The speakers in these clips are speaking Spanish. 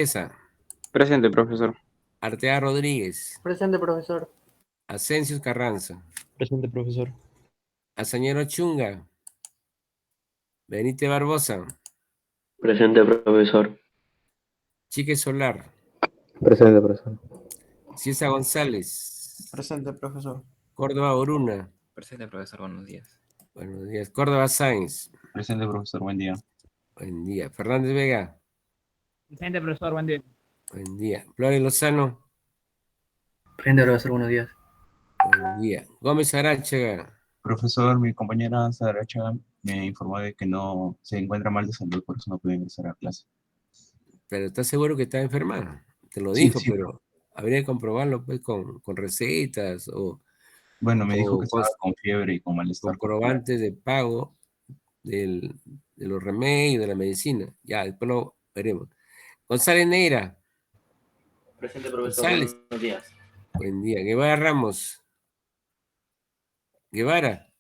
Esa. Presente, profesor. Artea Rodríguez. Presente, profesor. Asensio Carranza. Presente, profesor. Azañero Chunga. Benítez Barbosa. Presente, profesor. Chique Solar. Presente, profesor. Ciesa González. Presente, profesor. Córdoba Oruna. Presente, profesor. Buenos días. Buenos días. Córdoba Sáenz. Presente, profesor. Buen día. Buen día. Fernández Vega. Presente, profesor. Buen día. Buen día. Flores Lozano. Presente, profesor. Buenos días. Buen día. Gómez Aráchaga. Profesor, mi compañera Saracha me informó de que no se encuentra mal de salud, por eso no puede ingresar a clase. Pero ¿estás seguro que está enferma? Te lo Sí, dijo, sí. pero habría que comprobarlo pues con recetas o Bueno, me dijo o que estaba con fiebre y con malestar corporal. comprobantes de pago de los remedios, de la medicina. Ya, después lo veremos. González Neira. Presente, profesor. González. Buenos días. Buen día. Guevara Ramos. Guevara.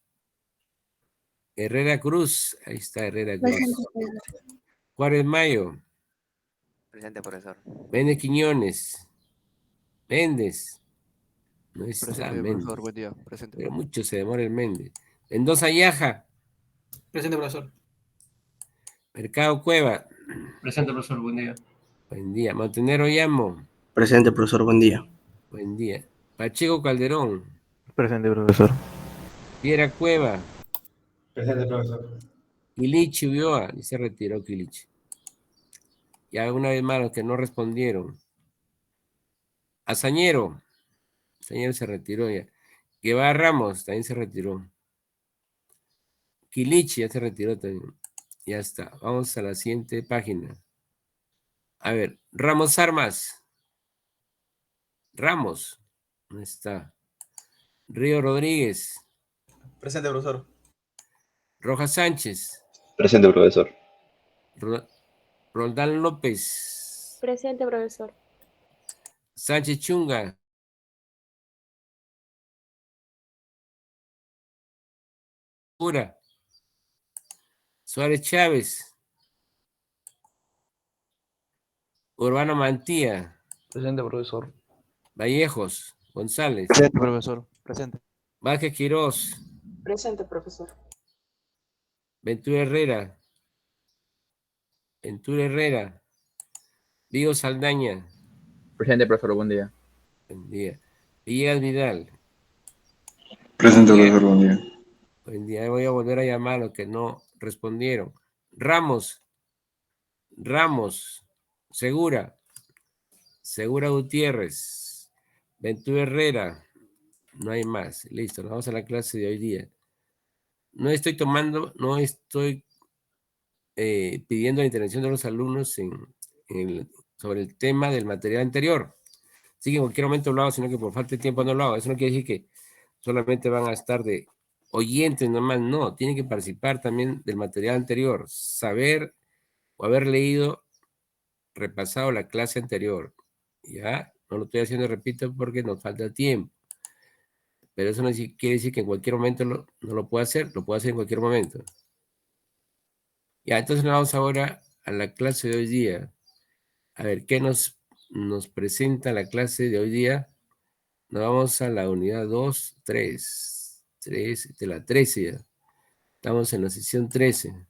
Herrera Cruz. Ahí está Herrera Cruz. Juárez Mayo. Presente, profesor. Méndez Quiñones. Méndez. No está Presente, Méndez. profesor. Buen día. Presente. Pero mucho se demora el Méndez. Mendoza Yaja. Presente, profesor. Mercado Cueva. Presente, profesor. Buen día. Buen día. Montenero Yamo. Presente, profesor. Buen día. Buen día. Pacheco Calderón. Presente, profesor. Piera Cueva. Presente, profesor. Quiliche Ulloa. Y se retiró Quiliche. Y alguna vez más los que no respondieron. Azañero. Azañero se retiró ya. Guevara Ramos también se retiró. Quiliche ya se retiró también. Ya está. Vamos a la siguiente página. A ver, Ramos Armas. Ramos. ¿Dónde está? Río Rodríguez. Presente, profesor. Rojas Sánchez. Presente, profesor. Roldán López. Presente, profesor. Sánchez Chunga. Pura. Suárez Chávez. Urbano Mantía. Presente, profesor. Vallejos. González. Presente, profesor. Presente. Vázquez Quirós. Presente, profesor. Ventura Herrera. Ventura Herrera. Vigo Saldaña. Presente, profesor. Buen día. Buen día. Villegas Vidal. Presente, profesor. Buen día. Buen día. Voy a volver a llamar a los que no respondieron. Ramos. Ramos. Segura. Segura Gutiérrez. Ventura Herrera. No hay más. Listo. Vamos a la clase de hoy día. No estoy pidiendo la intervención de los alumnos sobre el tema del material anterior. Así que en cualquier momento lo hago, sino que por falta de tiempo no lo hago. Eso no quiere decir que solamente van a estar de oyentes nomás, no. Tienen que participar también del material anterior, saber o haber leído, repasado la clase anterior. Ya, no lo estoy haciendo, repito, porque nos falta tiempo. Pero eso no quiere decir que en cualquier momento no lo pueda hacer, lo puedo hacer en cualquier momento. Ya, entonces nos vamos ahora a la clase de hoy día. A ver, ¿qué nos presenta la clase de hoy día? Nos vamos a la unidad 2, 3, de la 13 ya. Estamos en la sesión 13.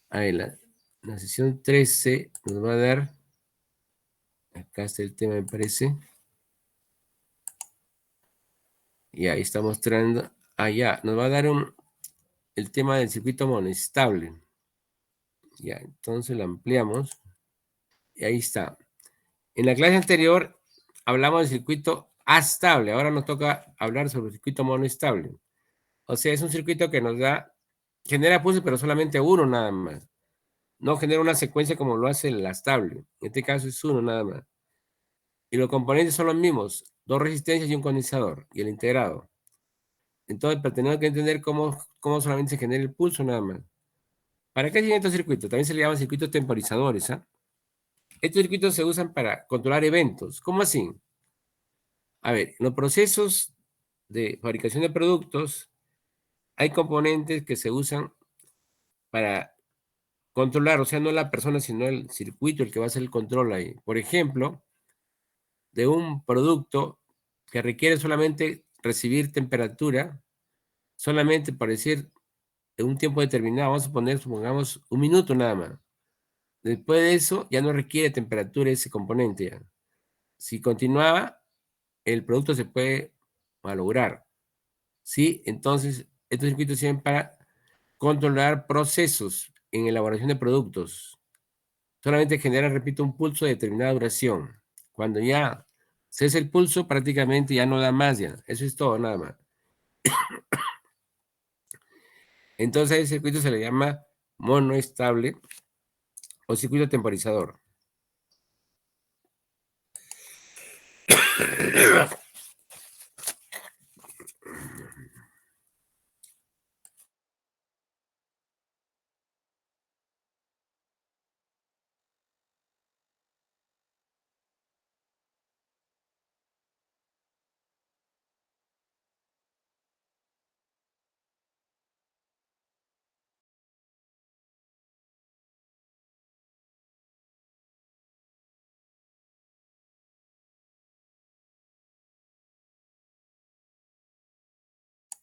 Ahí, la sesión 13 nos va a dar, acá está el tema me parece. Y ahí está mostrando, allá, nos va a dar el tema del circuito monostable. Ya, entonces lo ampliamos. Y ahí está. En la clase anterior hablamos del circuito astable. Ahora nos toca hablar sobre el circuito monoestable. O sea, es un circuito que nos genera pulsos, pero solamente uno nada más. No genera una secuencia como lo hace el astable. En este caso es uno nada más. Y los componentes son los mismos. 2 resistencias y un condensador. Y el integrado. Entonces, pero tenemos que entender cómo solamente se genera el pulso nada más. ¿Para qué sirven estos circuitos? También se le llaman circuitos temporizadores. Estos circuitos se usan para controlar eventos. ¿Cómo así? A ver, en los procesos de fabricación de productos hay componentes que se usan para controlar, o sea, no la persona, sino el circuito el que va a hacer el control ahí. Por ejemplo, de un producto que requiere solamente recibir temperatura, solamente por decir, en un tiempo determinado, vamos a poner, supongamos, 1 minuto nada más. Después de eso, ya no requiere temperatura ese componente. Ya. Si continuaba, el producto se puede malograr. ¿Sí? Entonces, estos circuitos sirven para controlar procesos en elaboración de productos. Solamente generan, repito, un pulso de determinada duración. Cuando ya cesa el pulso, prácticamente ya no da más ya. Eso es todo, nada más. Entonces, a ese circuito se le llama monoestable o circuito temporizador.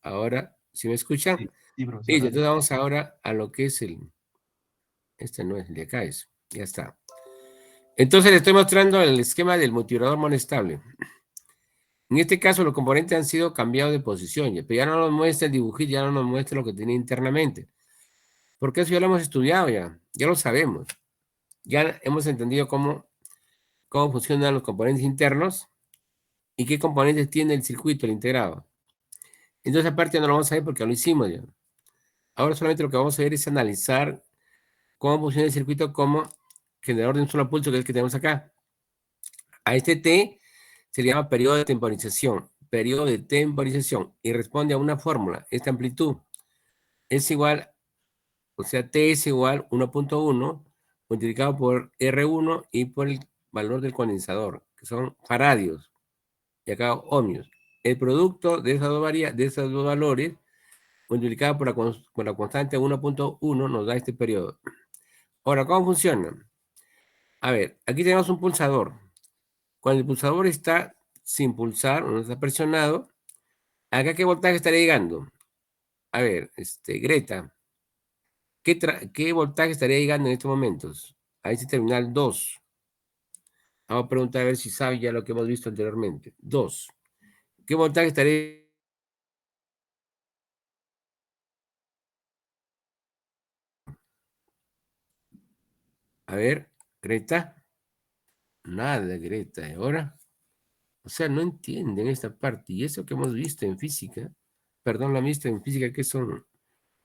Ahora, ¿sí me escuchan? Sí, profesor. Listo, entonces vamos ahora a lo que es el... Este no es el de acá, es. Ya está. Entonces le estoy mostrando el esquema del multivibrador monostable. En este caso los componentes han sido cambiados de posición, pero ya no nos muestra el dibujito, ya no nos muestra lo que tiene internamente. Porque eso ya lo hemos estudiado ya lo sabemos. Ya hemos entendido cómo funcionan los componentes internos y qué componentes tiene el circuito, el integrado. Entonces aparte no lo vamos a ver porque lo hicimos ya. Ahora solamente lo que vamos a ver es analizar cómo funciona el circuito como generador de un solo pulso, que es el que tenemos acá. A este T se le llama periodo de temporización, y responde a una fórmula. Esta amplitud es igual, o sea, T es igual 1.1 multiplicado por R1 y por el valor del condensador, que son faradios, y acá ohmios. El producto de esos dos valores multiplicado por la constante 1.1 nos da este periodo. Ahora, ¿cómo funciona? A ver, aquí tenemos un pulsador. Cuando el pulsador está sin pulsar o no está presionado, ¿acá qué voltaje estaría llegando? A ver, Greta, ¿qué voltaje estaría llegando en estos momentos? A este terminal 2. Vamos a preguntar a ver si sabe ya lo que hemos visto anteriormente. 2. ¿Qué voltaje estaría? A ver, Greta. Nada, Greta. ¿Ahora? O sea, no entienden esta parte. Y eso que hemos visto en física, perdón, la visto en física, que son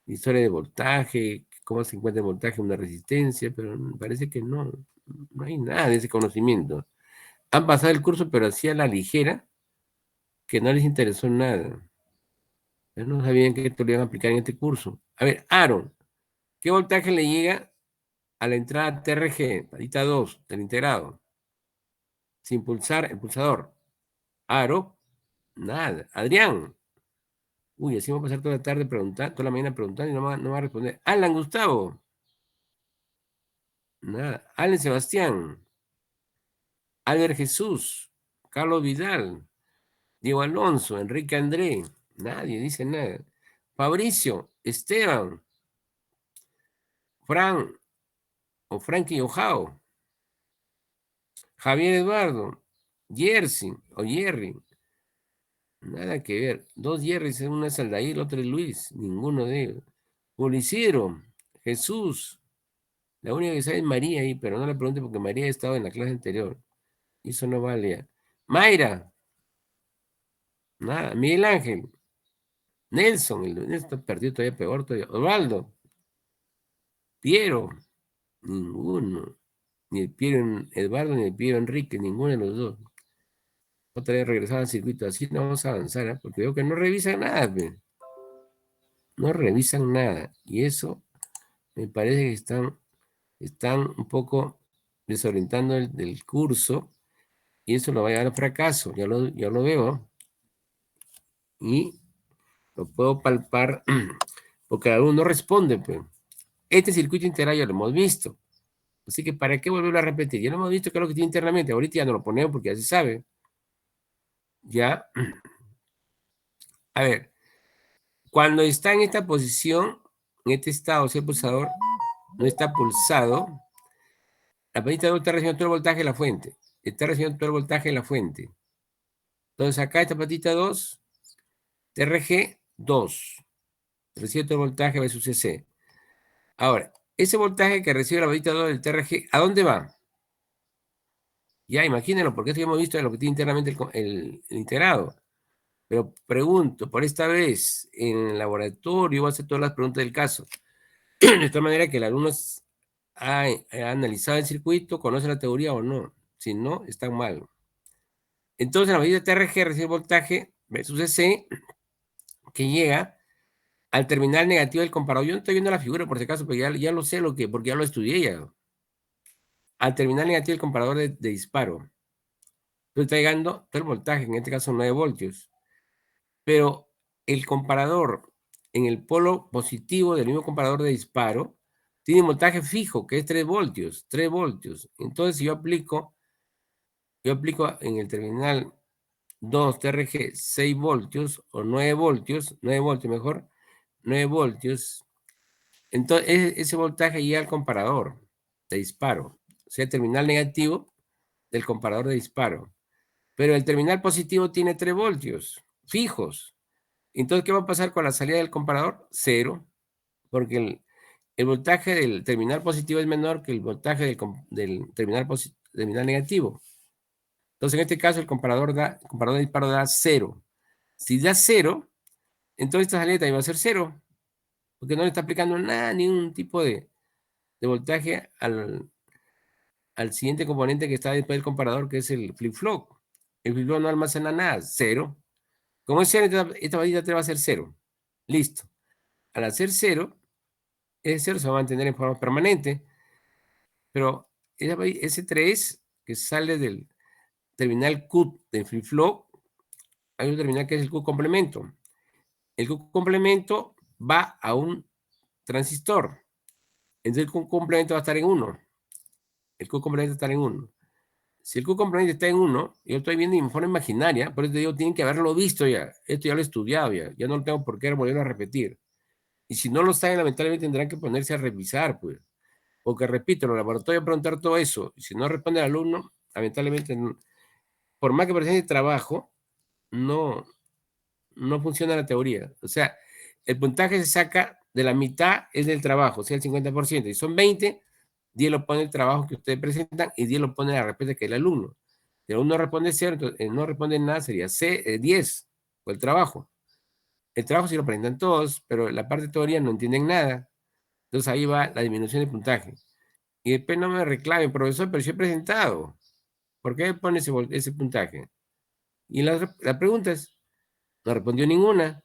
historia de voltaje, cómo se encuentra el voltaje en una resistencia, pero parece que no hay nada de ese conocimiento. Han pasado el curso, pero así a la ligera, que no les interesó nada. Pero no sabían que esto lo iban a aplicar en este curso. A ver, Aaron, ¿qué voltaje le llega a la entrada TRG, palita 2, del integrado? Sin pulsar el pulsador. Aro, nada. Adrián. Uy, así vamos a pasar toda la tarde preguntando, toda la mañana preguntando y no va a responder. Alan Gustavo. Nada. Alan Sebastián. Albert Jesús. Carlos Vidal. Diego Alonso. Enrique André. Nadie dice nada. Fabricio. Esteban. Fran. O Frankie Ojao. Javier Eduardo. Jersey. O Jerry. Nada que ver. 2 Jerrys, una es Aldair, el otro es Luis. Ninguno de ellos. Polisidro. Jesús. La única que sabe es María ahí, pero no le pregunte porque María ha estado en la clase anterior. Eso no vale. Mayra. Nada. Miguel Ángel. Nelson. Nelson está perdido todavía peor todavía. Osvaldo. Piero. Ninguno. Ni el Piero Eduardo ni el Piero Enrique. Ninguno de los dos. Otra vez regresar al circuito. Así no vamos a avanzar, porque veo que no revisan nada. No revisan nada. Y eso me parece que están un poco desorientando del curso. Y eso lo va a llevar a fracaso. Ya lo veo. Y lo puedo palpar porque el alumno responde. Pues. Este circuito integral ya lo hemos visto. Así que ¿para qué volverlo a repetir? Ya lo hemos visto qué es lo que tiene internamente. Ahorita ya no lo ponemos porque ya se sabe. Ya. A ver. Cuando está en esta posición, en este estado, si el pulsador no está pulsado, la patita 2 está recibiendo todo el voltaje de la fuente. Está recibiendo todo el voltaje de la fuente. Entonces acá esta patita 2, TRG 2. Recibe todo el voltaje versus CC. Ahora, ese voltaje que recibe la patita 2 del TRG, ¿a dónde va? Ya, imagínenlo, porque esto ya hemos visto en lo que tiene internamente el integrado. Pero pregunto, por esta vez, en el laboratorio, voy a hacer todas las preguntas del caso. De tal manera que el alumno ha analizado el circuito, conoce la teoría o no. Si no, está mal. Entonces, la medida TRG recibe voltaje versus CC, que llega al terminal negativo del comparador. Yo no estoy viendo la figura, por si acaso, pero ya lo sé porque ya lo estudié ya. Al terminal negativo del comparador de disparo. Entonces está llegando todo el voltaje, en este caso 9 voltios. Pero el comparador en el polo positivo del mismo comparador de disparo tiene un voltaje fijo, que es 3 voltios. 3 voltios. Entonces, si yo aplico en el terminal 2 TRG 6 voltios o 9 voltios mejor, 9 voltios, entonces ese voltaje llega al comparador de disparo, o sea, terminal negativo del comparador de disparo. Pero el terminal positivo tiene 3 voltios fijos. Entonces, ¿qué va a pasar con la salida del comparador? 0, porque el voltaje del terminal positivo es menor que el voltaje del terminal negativo. Entonces, en este caso, el comparador de disparo da 0. Si da 0, entonces esta salida también va a ser 0, porque no le está aplicando nada, ningún tipo de voltaje al siguiente componente que está después del comparador, que es el flip-flop. El flip-flop no almacena nada, 0. Como es 0, esta varita 3 va a ser 0. Listo. Al hacer 0, ese 0 se va a mantener en forma permanente, pero ese 3 que sale del terminal Q de flip-flop, hay un terminal que es el Q complemento. El Q complemento va a un transistor. Entonces el Q complemento va a estar en 1. El Q complemento va a estar en 1. Si el Q complemento está en 1, yo estoy viendo en forma imaginaria, por eso te digo, tienen que haberlo visto ya. Esto ya lo he estudiado ya no lo tengo por qué volver a repetir. Y si no lo saben, lamentablemente tendrán que ponerse a revisar, pues. Porque repito, en el laboratorio voy a preguntar todo eso. Y si no responde el alumno, lamentablemente, por más que presente trabajo, no funciona la teoría. O sea, el puntaje se saca de la mitad, es del trabajo, o sea, el 50%. Y son 20, 10 lo pone el trabajo que ustedes presentan y 10 lo pone la respuesta que el alumno. Si el alumno responde 0, entonces, no responde nada, sería 10, o el trabajo. El trabajo sí lo presentan todos, pero la parte de teoría no entienden nada. Entonces ahí va la disminución de puntaje. Y después no me reclamen, profesor, pero yo he presentado. ¿Por qué pone ese puntaje? Y la pregunta es, no respondió ninguna.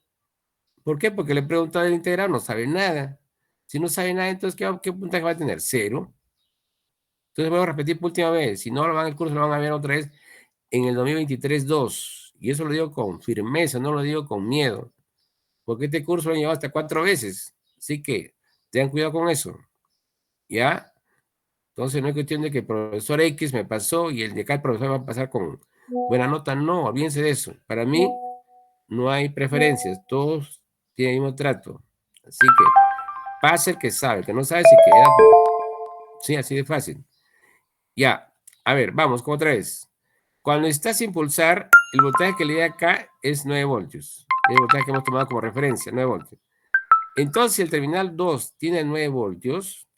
¿Por qué? Porque le he preguntado del integral, no sabe nada. Si no sabe nada, entonces, ¿qué puntaje va a tener? 0. Entonces voy a repetir por última vez. Si no lo van al curso, lo van a ver otra vez en el 2023-2. Y eso lo digo con firmeza, no lo digo con miedo. Porque este curso lo han llevado hasta 4 veces. Así que tengan cuidado con eso. ¿Ya? Entonces no es cuestión de que el profesor X me pasó y el de acá el profesor va a pasar con buena nota. No, olvídense de eso. Para mí no hay preferencias. Todos tienen el mismo trato. Así que pasa el que sabe. El que no sabe se queda. Sí, así de fácil. Ya. A ver, vamos con otra vez. Cuando estás sin pulsar, el voltaje que le da acá es 9 voltios. Es el voltaje que hemos tomado como referencia, 9 voltios. Entonces, si el terminal 2 tiene 9 voltios,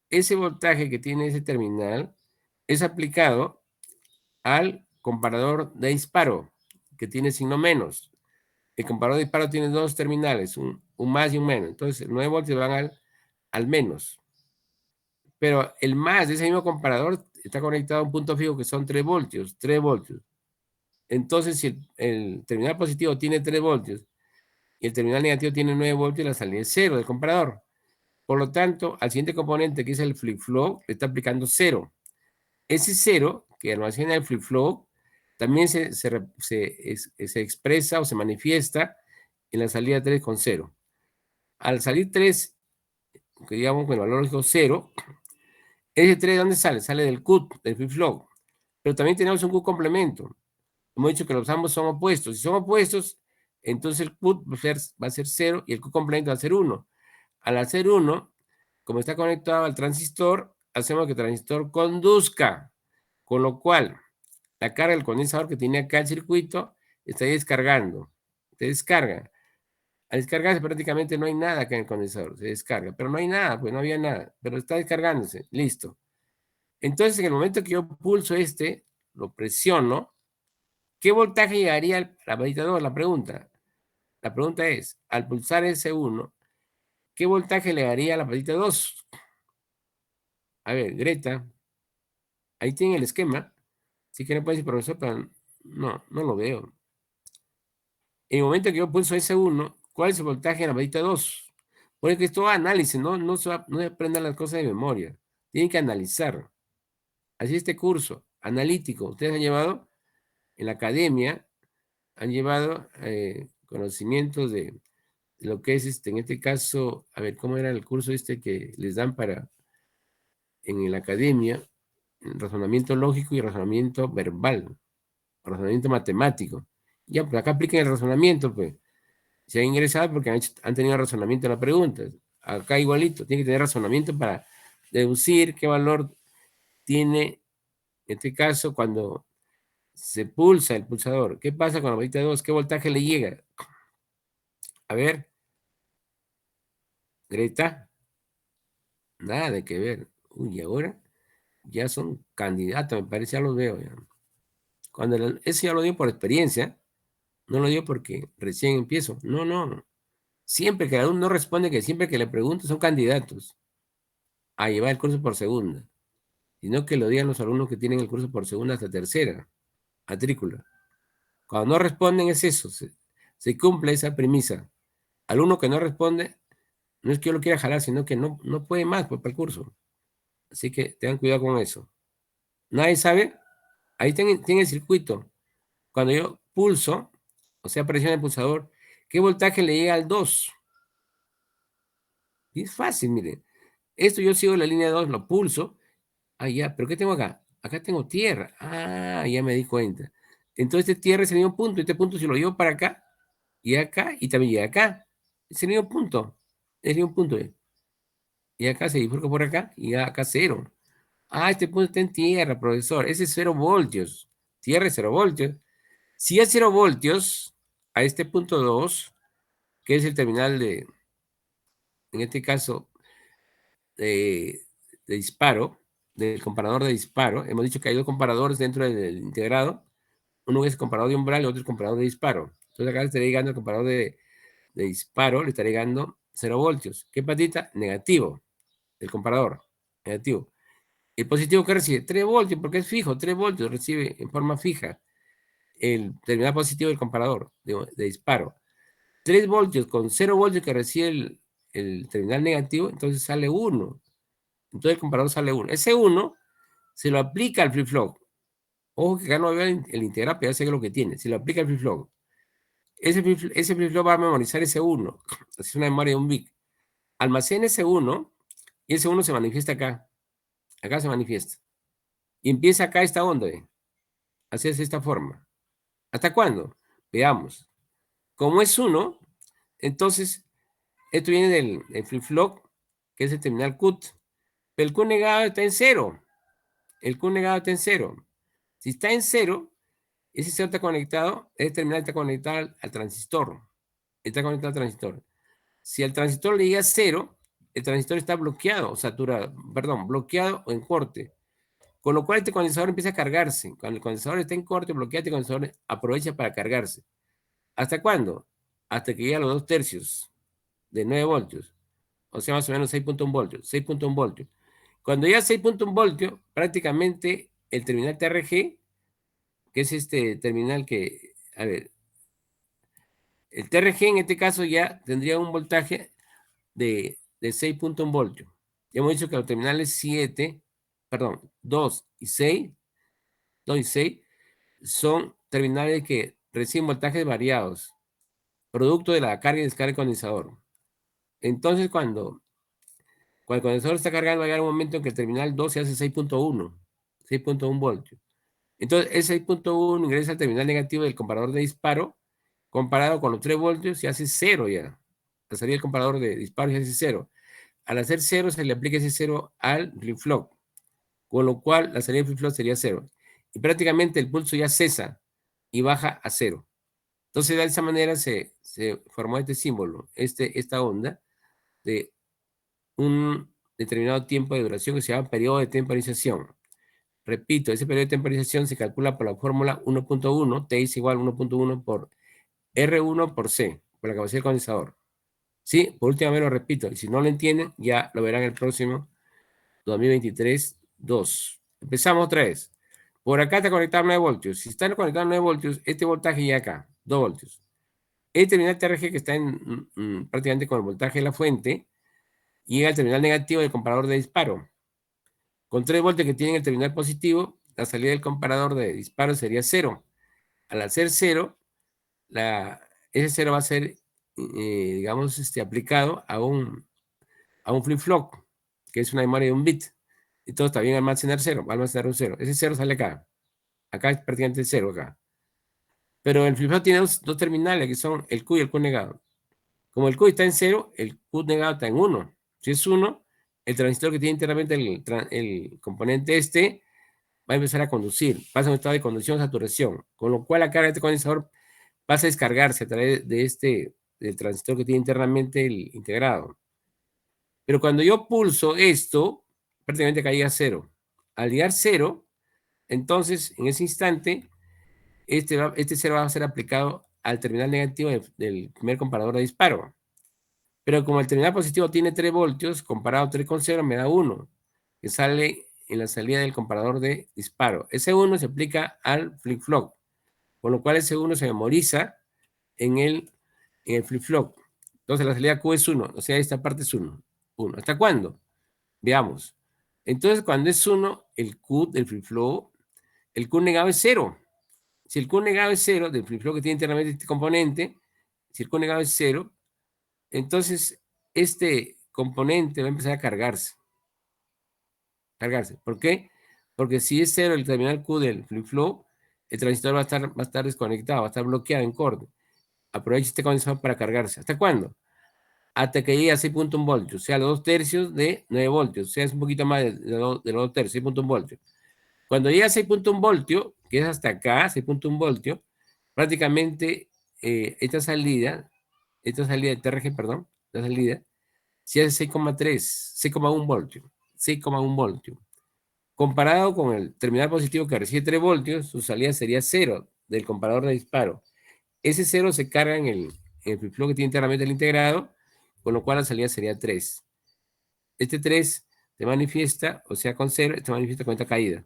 ese voltaje que tiene ese terminal es aplicado al comparador de disparo, que tiene signo menos. El comparador de disparo tiene 2 terminales, un más y un menos. Entonces, 9 voltios van al menos. Pero el más de ese mismo comparador está conectado a un punto fijo que son 3 voltios. 3 voltios. Entonces, si el terminal positivo tiene 3 voltios y el terminal negativo tiene 9 voltios, la salida es 0 del comparador. Por lo tanto, al siguiente componente, que es el flip-flop, le está aplicando 0. Ese 0 que almacena el flip-flop también se expresa o se manifiesta en la salida 3 con 0. Al salir 3 que digamos con el valor lógico 0, ese 3 ¿de dónde sale? Sale del CUT, del flip-flop. Pero también tenemos un CUT complemento. Hemos dicho que los ambos son opuestos. Si son opuestos, entonces el CUT va a ser 0 y el CUT complemento va a ser 1. Al hacer 1, como está conectado al transistor, hacemos que el transistor conduzca, con lo cual la carga del condensador que tiene acá el circuito está descargando. Se descarga. Al descargarse prácticamente no hay nada acá en el condensador, se descarga, pero no hay nada, pues no había nada, pero está descargándose, listo. Entonces, en el momento que yo pulso lo presiono, ¿qué voltaje llegaría a la patita 2? La pregunta es, al pulsar S1, ¿qué voltaje le daría a la patita 2? A ver, Greta, ahí tiene el esquema. Sí que no puede decir profesor, pero no lo veo. En el momento que yo pulso S1, ¿cuál es el voltaje en la patita 2? Porque esto es análisis, no se aprendan las cosas de memoria. Tienen que analizar. Así este curso analítico. Ustedes han llevado en la academia, han llevado conocimientos de lo que es en este caso, a ver, ¿cómo era el curso que les dan en la academia? Razonamiento lógico y razonamiento verbal, razonamiento matemático. Ya, pues acá apliquen el razonamiento, pues. Se han ingresado porque han tenido razonamiento en la pregunta. Acá igualito, tiene que tener razonamiento para deducir qué valor tiene, en este caso, cuando se pulsa el pulsador. ¿Qué pasa con la patita 2? ¿Qué voltaje le llega? A ver. Greta. Nada de que ver. Uy, ahora ya son candidatos, me parece, ya los veo. Ya. Ese ya lo dio por experiencia. No lo dio porque recién empiezo. No. Siempre que el alumno no responde, que siempre que le pregunto son candidatos a llevar el curso por segunda. Sino que lo digan los alumnos que tienen el curso por segunda hasta tercera matrícula. Cuando no responden es eso. Se cumple esa premisa. Alumno que no responde, no es que yo lo quiera jalar, sino que no puede más para el curso. Así que tengan cuidado con eso. ¿Nadie sabe? Ahí tiene el circuito. Cuando yo pulso, o sea, presiona el pulsador, ¿qué voltaje le llega al 2? Y es fácil, miren. Esto yo sigo la línea 2, lo pulso. Ah, ya, pero ¿qué tengo acá? Acá tengo tierra. Ah, ya me di cuenta. Entonces, tierra es el mismo punto. Este punto si lo llevo para acá, y acá, y también llega acá. Es el mismo punto. Es el mismo punto. Y acá se bifurca por acá, y acá 0. Ah, este punto está en tierra, profesor. Ese es 0 voltios. Tierra es 0 voltios. Si es 0 voltios, a este punto 2, que es el terminal en este caso, de disparo, del comparador de disparo. Hemos dicho que hay dos comparadores dentro del integrado. Uno es el comparador de umbral y otro es el comparador de disparo. Entonces acá le estaré llegando el comparador de disparo, le estaré llegando 0 voltios. ¿Qué patita? Negativo. El comparador. Negativo. El positivo que recibe 3 voltios, porque es fijo, 3 voltios recibe en forma fija el terminal positivo del comparador de disparo. 3 voltios con 0 voltios que recibe el terminal negativo, entonces sale 1. Entonces el comparador sale 1. Ese 1 se lo aplica al flip-flop. Ojo que acá no veo el integral, pero ya sé que es lo que tiene. Se lo aplica al flip-flop. Ese flip-flop va a memorizar ese 1. Es una memoria de un bit. Almacena ese 1 y ese 1 se manifiesta acá. Acá se manifiesta. Y empieza acá esta onda. Así es de esta forma. ¿Hasta cuándo? Veamos. Como es 1, entonces esto viene del flip-flop, que es el terminal CUT. Pero el Q negado está en 0. El Q negado está en 0. Si está en 0, ese 0 está conectado, ese terminal está conectado al transistor. Está conectado al transistor. Si al transistor le llega 0, el transistor está bloqueado, bloqueado o en corte. Con lo cual este condensador empieza a cargarse. Cuando el condensador está en corte, bloqueado, este condensador aprovecha para cargarse. ¿Hasta cuándo? Hasta que llegue a los 2/3 de 9 voltios. O sea, más o menos 6.1 voltios. 6.1 voltios. Cuando llega a 6.1 voltios, prácticamente el terminal TRG, que es este terminal que, a ver, el TRG en este caso ya tendría un voltaje de 6.1 voltios. Ya hemos dicho que los terminales 2 y 6 son terminales que reciben voltajes variados, producto de la carga y descarga del condensador. Entonces, cuando Cuando el condensador está cargando, va a llegar un momento en que el terminal 2 se hace 6.1 voltios. Entonces, ese 6.1 ingresa al terminal negativo del comparador de disparo, comparado con los 3 voltios, se hace 0 ya. La salida del comparador de disparo se hace 0. Al hacer 0, se le aplica ese 0 al flip-flop, con lo cual la salida del flip-flop sería 0. Y prácticamente el pulso ya cesa y baja a 0. Entonces, de esa manera se formó este símbolo, esta onda, de un determinado tiempo de duración que se llama periodo de temporización. Repito, ese periodo de temporización se calcula por la fórmula 1.1, T es igual a 1.1 por R1 por C, por la capacidad del condensador. Sí, por última vez lo repito, y si no lo entienden, ya lo verán el próximo 2023-2. Empezamos otra vez. Por acá está conectado 9 voltios. Si están conectados 9 voltios, este voltaje ya acá, 2 voltios. El terminal TRG que está prácticamente con el voltaje de la fuente, llega al terminal negativo del comparador de disparo. Con 3 voltios que tienen el terminal positivo, la salida del comparador de disparo sería 0. Al hacer 0, ese 0 va a ser, digamos, aplicado a un flip-flop, que es una memoria de un bit. Entonces está bien almacenar 0, va a almacenar un 0. Ese 0 sale acá. Acá es prácticamente 0 acá. Pero el flip-flop tiene dos terminales, que son el Q y el Q negado. Como el Q está en 0, el Q negado está en 1. Si es 1, el transistor que tiene internamente el componente va a empezar a conducir, pasa a un estado de conducción saturación, con lo cual la carga de este condensador pasa a descargarse a través del transistor que tiene internamente el integrado. Pero cuando yo pulso esto, prácticamente caía a 0. Al llegar a 0, entonces en ese instante, este 0 va a ser aplicado al terminal negativo del primer comparador de disparo. Pero como el terminal positivo tiene 3 voltios, comparado 3 con 0 me da 1, que sale en la salida del comparador de disparo. Ese 1 se aplica al flip-flop, con lo cual ese 1 se memoriza en el flip-flop. Entonces la salida Q es 1, o sea, esta parte es 1. ¿Hasta cuándo? Veamos. Entonces, cuando es 1, el Q del flip-flop, el Q negado es 0. Si el Q negado es 0, del flip-flop que tiene internamente este componente, si el Q negado es 0, entonces este componente va a empezar a cargarse. ¿Por qué? Porque si es 0 el terminal Q del flip-flop, el transistor va a estar desconectado, va a estar bloqueado en corto. Aprovecha este condensador para cargarse. ¿Hasta cuándo? Hasta que llegue a 6.1 voltios, o sea, los 2/3 de 9 voltios, o sea, es un poquito más de los 2/3, 6.1 voltios. Cuando llega a 6.1 voltios, que es hasta acá, 6.1 voltios, prácticamente esta salida de TRG, perdón, la salida, se hace 6,1 voltios, 6,1 voltios. Comparado con el terminal positivo que recibe 3 voltios, su salida sería 0 del comparador de disparo. Ese 0 se carga en el flip-flop que tiene internamente el integrado, con lo cual la salida sería 3. Este 3 se manifiesta, o sea, con 0, se manifiesta con esta caída.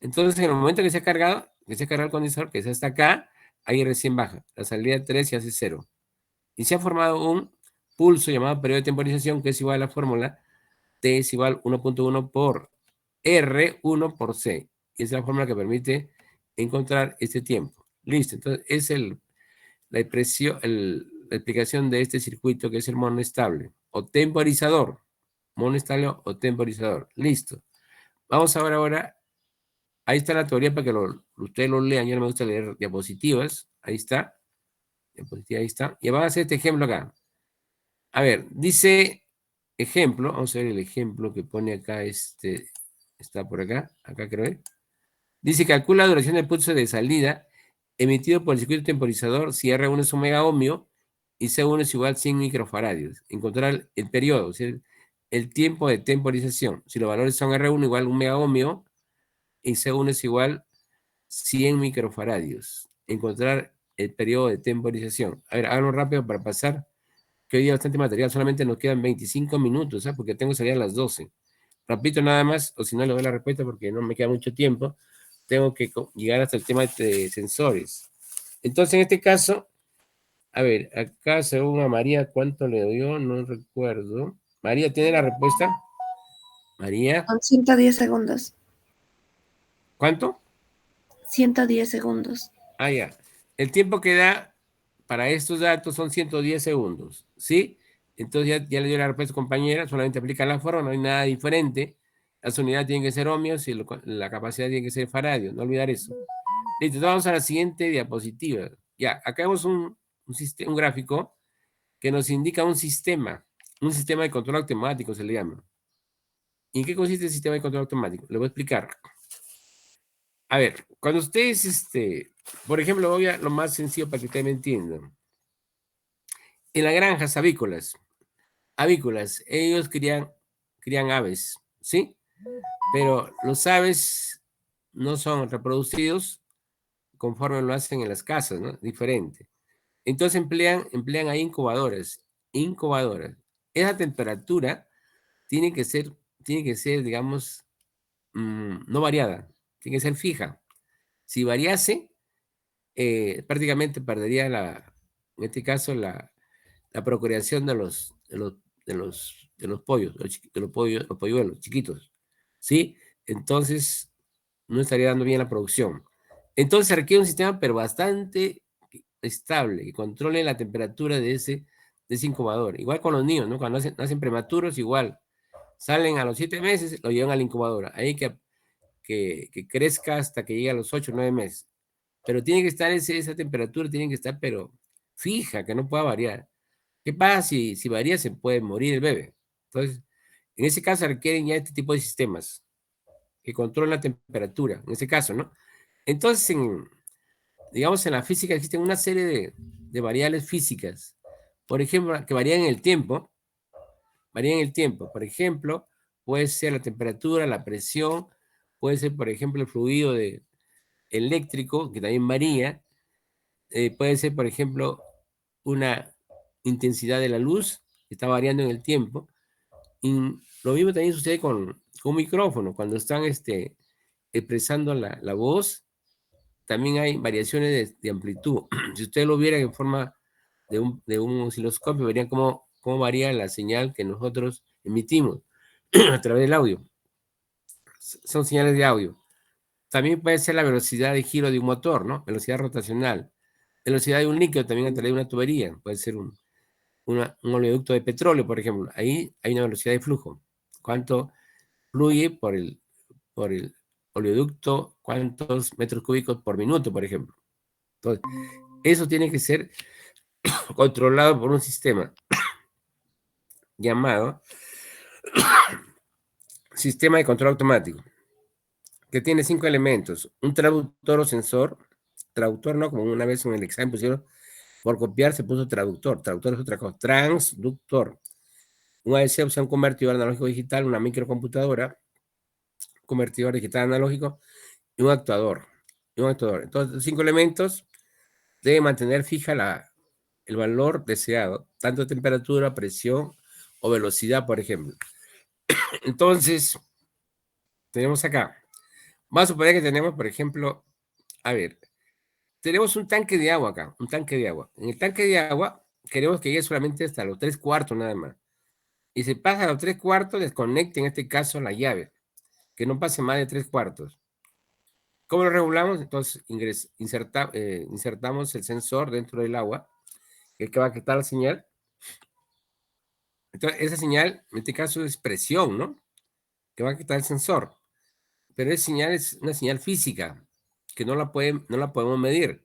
Entonces, en el momento que se ha cargado el condensador, que es hasta acá, ahí recién baja. La salida 3 se hace 0. Y se ha formado un pulso llamado periodo de temporización, que es igual a la fórmula T es igual a 1.1 por R1 por C. Y esa es la fórmula que permite encontrar este tiempo. Listo. Entonces, es la explicación de este circuito que es el monoestable o temporizador. Monoestable o temporizador. Listo. Vamos a ver ahora. Ahí está la teoría para que ustedes lo lean. Yo no me gusta leer diapositivas. Ahí está. Diapositiva, ahí está. Y vamos a hacer este ejemplo acá. A ver, dice ejemplo. Vamos a ver el ejemplo que pone acá. Está por acá. Acá creo que. Dice, calcula la duración del pulso de salida emitido por el circuito temporizador si R1 es un megaohmio y C1 es igual a 100 microfaradios. Encontrar el periodo, o sea, el tiempo de temporización. Si los valores son R1 igual a 1 megaohmio y C1 es igual a 100 microfaradios. Encontrar el periodo de temporización. A ver, háganlo rápido para pasar, que hoy hay bastante material. Solamente nos quedan 25 minutos, ¿sabes? Porque tengo que salir a las 12. Repito nada más, o si no le doy la respuesta porque no me queda mucho tiempo. Tengo que llegar hasta el tema de sensores. Entonces, en este caso, a ver, acá según a María, ¿cuánto le dio? No recuerdo. María, ¿tiene la respuesta? María. Son 110 segundos. ¿Cuánto? 110 segundos. Ah, ya. El tiempo que da para estos datos son 110 segundos, ¿sí? Entonces ya le dio la respuesta compañera, solamente aplica la forma, no hay nada diferente. Las unidades tienen que ser ohmios y la capacidad tiene que ser faradio, no olvidar eso. Listo, vamos a la siguiente diapositiva. Ya, acá vemos un gráfico que nos indica un sistema de control automático se le llama. ¿Y en qué consiste el sistema de control automático? Le voy a explicar. A ver, cuando ustedes, por ejemplo, voy a lo más sencillo para que ustedes me entiendan. En las granjas avícolas, ellos crían aves, ¿sí? Pero los aves no son reproducidos conforme lo hacen en las casas, ¿no? Diferente. Entonces emplean ahí incubadoras. Esa temperatura tiene que ser, digamos, no variada, tiene que ser fija. Si variase, prácticamente perdería en este caso, la procreación de los pollos, los polluelos chiquitos, ¿sí? Entonces, no estaría dando bien la producción. Entonces, se requiere un sistema, pero bastante estable, que controle la temperatura de ese incubador. Igual con los niños, ¿no? Cuando nacen prematuros, igual. Salen a los 7 meses, lo llevan a la incubadora. Ahí que crezca hasta que llegue a los 8 o 9 meses. Pero tiene que estar esa temperatura, tiene que estar, pero fija, que no pueda variar. ¿Qué pasa si varía? Se puede morir el bebé. Entonces, en ese caso requieren ya este tipo de sistemas que controlan la temperatura, en ese caso, ¿no? Entonces, digamos, en la física existen una serie de variables físicas, por ejemplo, que varían en el tiempo. Por ejemplo, puede ser la temperatura, la presión, puede ser, por ejemplo, el fluido eléctrico, que también varía. Puede ser, por ejemplo, una intensidad de la luz, que está variando en el tiempo. Y lo mismo también sucede con un micrófono, cuando están expresando la voz, también hay variaciones de amplitud. Si ustedes lo vieran en forma de un osciloscopio, verían cómo varía la señal que nosotros emitimos a través del audio. Son señales de audio. También puede ser la velocidad de giro de un motor, ¿no? Velocidad rotacional. Velocidad de un líquido también a través de una tubería. Puede ser un oleoducto de petróleo, por ejemplo. Ahí hay una velocidad de flujo. ¿Cuánto fluye por el oleoducto? ¿Cuántos metros cúbicos por minuto, por ejemplo? Entonces, eso tiene que ser controlado por un sistema llamado sistema de control automático, que tiene 5 elementos: un traductor o sensor. Traductor no, como una vez en el examen pusieron, por copiar se puso traductor. Traductor es otra cosa. Transductor. Un ADC, o sea, un convertidor analógico digital, una microcomputadora, convertidor digital analógico y un actuador. Entonces, los 5 elementos deben mantener fija el valor deseado, tanto temperatura, presión o velocidad, por ejemplo. Entonces, tenemos acá. Vamos a suponer que tenemos, por ejemplo, a ver, tenemos un tanque de agua acá, un tanque de agua. En el tanque de agua queremos que llegue solamente hasta los 3/4 nada más. Y si pasa a los 3/4, desconecte en este caso la llave, que no pase más de 3/4. ¿Cómo lo regulamos? Entonces insertamos el sensor dentro del agua, que va a quitar la señal. Entonces, esa señal, en este caso, es presión, ¿no? Que va a quitar el sensor. Pero esa señal es una señal física, que no la podemos medir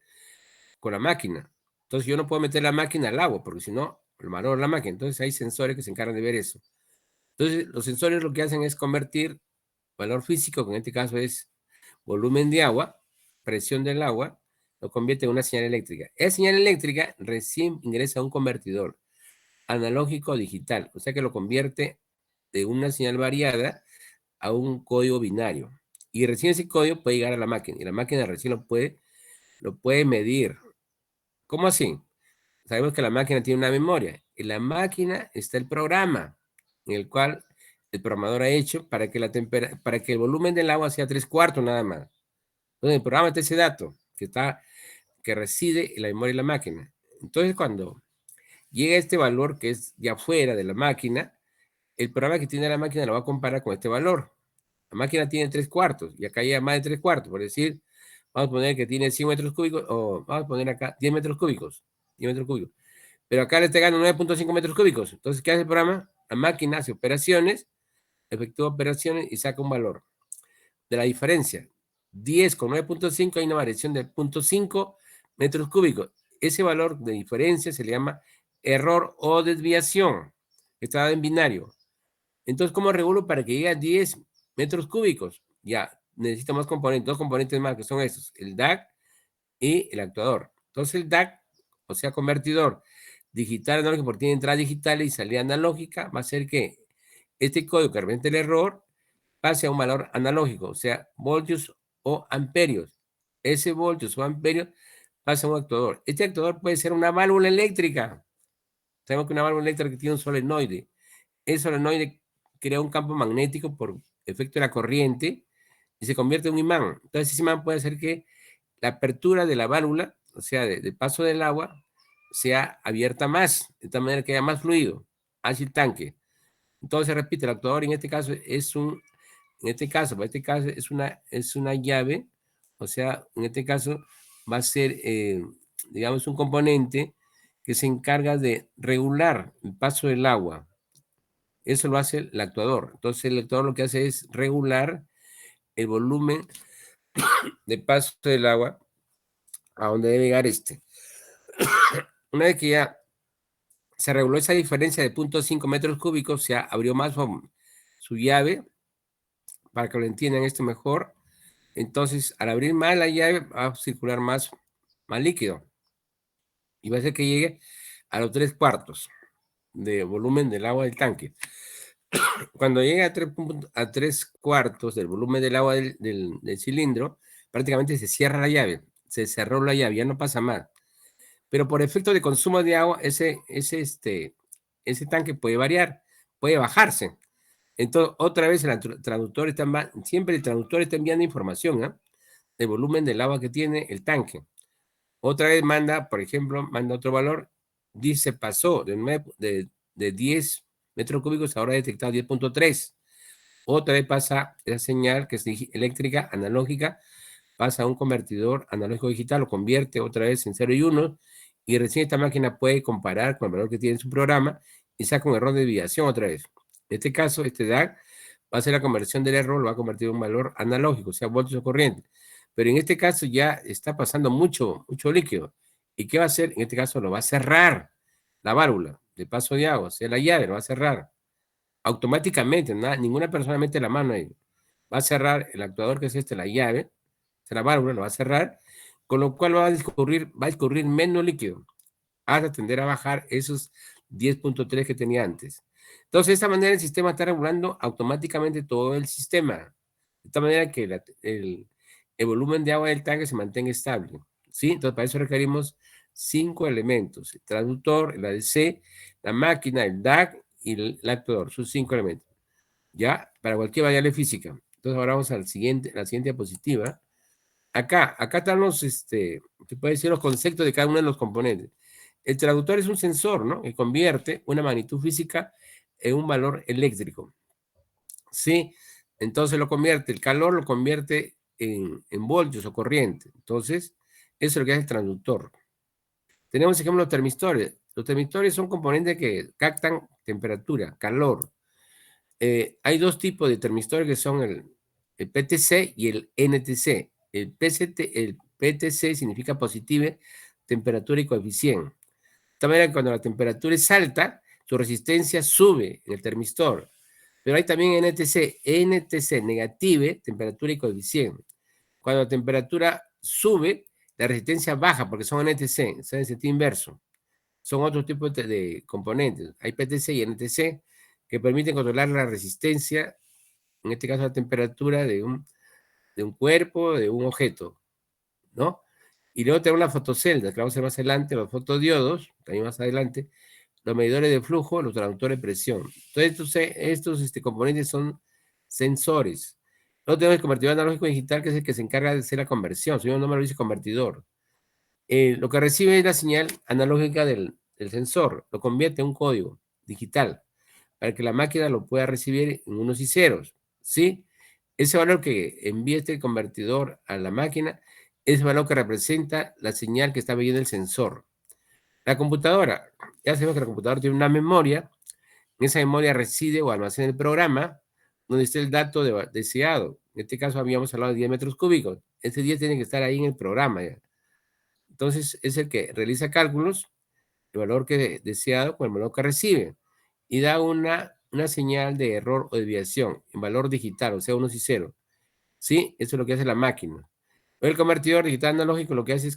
con la máquina. Entonces, yo no puedo meter la máquina al agua, porque si no, lo maloro la máquina. Entonces, hay sensores que se encargan de ver eso. Entonces, los sensores lo que hacen es convertir valor físico, que en este caso es volumen de agua, presión del agua, lo convierte en una señal eléctrica. Esa señal eléctrica recién ingresa a un convertidor analógico digital, o sea que lo convierte de una señal variada a un código binario. Y recién ese código puede llegar a la máquina, y la máquina recién lo puede medir. ¿Cómo así? Sabemos que la máquina tiene una memoria. En la máquina está el programa, en el cual el programador ha hecho para que el volumen del agua sea 3/4 nada más. Entonces, el programa está ese dato que reside en la memoria de la máquina. Entonces, cuando llega este valor que es ya fuera de la máquina, el programa que tiene la máquina lo va a comparar con este valor. La máquina tiene 3/4 y acá llega más de 3/4, por decir, vamos a poner que tiene 100 metros cúbicos, o vamos a poner acá 10 metros cúbicos. pero acá le está ganando 9.5 metros cúbicos. Entonces, ¿qué hace el programa? La máquina hace operaciones, efectúa operaciones y saca un valor de la diferencia. 10 con 9.5 hay una variación de 0.5 metros cúbicos. Ese valor de diferencia se le llama error o desviación. Está dado en binario. Entonces, ¿cómo regulo para que llegue a 10 metros cúbicos? Ya, necesito más componentes, 2 componentes más, que son estos, el DAC y el actuador. Entonces, el DAC, o sea, convertidor digital analógico, porque tiene entrada digital y salida analógica, va a hacer que este código que representa el error pase a un valor analógico, o sea, voltios o amperios. Ese voltios o amperios pasa a un actuador. Este actuador puede ser una válvula eléctrica. Sabemos que una válvula eléctrica tiene un solenoide. El solenoide crea un campo magnético por efecto de la corriente y se convierte en un imán. Entonces, ese imán puede hacer que la apertura de la válvula, o sea, de paso del agua, sea abierta más, de tal manera que haya más fluido hacia el tanque. Entonces, repite, el actuador en este caso es una llave, o sea, en este caso va a ser, digamos, un componente que se encarga de regular el paso del agua. Eso lo hace el actuador. Entonces, el actuador lo que hace es regular el volumen de paso del agua a donde debe llegar este. Una vez que ya se reguló esa diferencia de 0.5 metros cúbicos, se abrió más su llave, para que lo entiendan esto mejor. Entonces, al abrir más la llave, va a circular más líquido. Y va a hacer que llegue a los 3/4 de volumen del agua del tanque. Cuando llega a 3/4 del volumen del agua del cilindro, prácticamente se cierra la llave. Se cerró la llave, ya no pasa más. Pero por efecto de consumo de agua, ese tanque puede variar, puede bajarse. Entonces, otra vez el traductor siempre el traductor está enviando información, ¿eh? Del volumen del agua que tiene el tanque. Otra vez por ejemplo, manda otro valor, dice pasó de 10 metros cúbicos, ahora ha detectado 10.3. Otra vez pasa esa señal que es eléctrica, analógica, pasa a un convertidor analógico digital, lo convierte otra vez en 0 y 1, y recién esta máquina puede comparar con el valor que tiene en su programa y saca un error de desviación otra vez. En este caso, este DAC va a hacer la conversión del error, lo va a convertir en un valor analógico, o sea, voltios o corriente. Pero en este caso ya está pasando mucho líquido. ¿Y qué va a hacer? En este caso lo va a cerrar la válvula de paso de agua, o sea, la llave lo va a cerrar automáticamente, ninguna persona mete la mano ahí. Va a cerrar el actuador, que es la llave, la válvula, lo va a cerrar, con lo cual va a escurrir menos líquido, hasta tender a bajar esos 10.3 que tenía antes. Entonces, de esta manera el sistema está regulando automáticamente todo el sistema, de esta manera que el volumen de agua del tanque se mantenga estable, ¿sí? Entonces, para eso requerimos 5 elementos: el traductor, el ADC, la máquina, el DAC y el actuador. Son 5 elementos, ¿ya? Para cualquier variable física. Entonces, ahora vamos a la siguiente diapositiva. Acá están se puede decir los conceptos de cada uno de los componentes. El traductor es un sensor, ¿no? Que convierte una magnitud física en un valor eléctrico, ¿sí? Entonces el calor lo convierte en voltios o corriente. Entonces, eso es lo que hace el traductor. Tenemos, ejemplo, los termistores. Los termistores son componentes que captan temperatura, calor. Hay dos tipos de termistores que son el PTC y el NTC. El PTC significa positive, temperatura y coeficiente. De tal manera que cuando la temperatura es alta, su resistencia sube en el termistor. Pero hay también NTC, negative, temperatura y coeficiente. Cuando la temperatura sube, la resistencia baja porque son NTC, es en sentido inverso. Son otros tipos de componentes. Hay PTC y NTC que permiten controlar la resistencia, en este caso la temperatura de un cuerpo, de un objeto, ¿no? Y luego tenemos las fotoceldas, que vamos a ver más adelante, los fotodiodos, también más adelante, los medidores de flujo, los traductores de presión. Entonces, estos componentes son sensores. Luego tenemos el convertidor analógico digital, que es el que se encarga de hacer la conversión. Su mismo nombre lo dice convertidor. Lo que recibe es la señal analógica del sensor, lo convierte en un código digital, para que la máquina lo pueda recibir en unos y ceros, ¿sí? Ese valor que envía este convertidor a la máquina es el valor que representa la señal que está viendo el sensor. La computadora, ya sabemos que la computadora tiene una memoria. En esa memoria reside o almacena el programa donde está el dato deseado. En este caso habíamos hablado de 10 metros cúbicos. Ese 10 tiene que estar ahí en el programa. ¿Ya? Entonces es el que realiza cálculos, el valor que deseado con el valor que recibe, y da una señal de error o desviación en valor digital, o sea, unos y ceros. ¿Sí? Eso es lo que hace la máquina. El convertidor digital analógico lo que hace es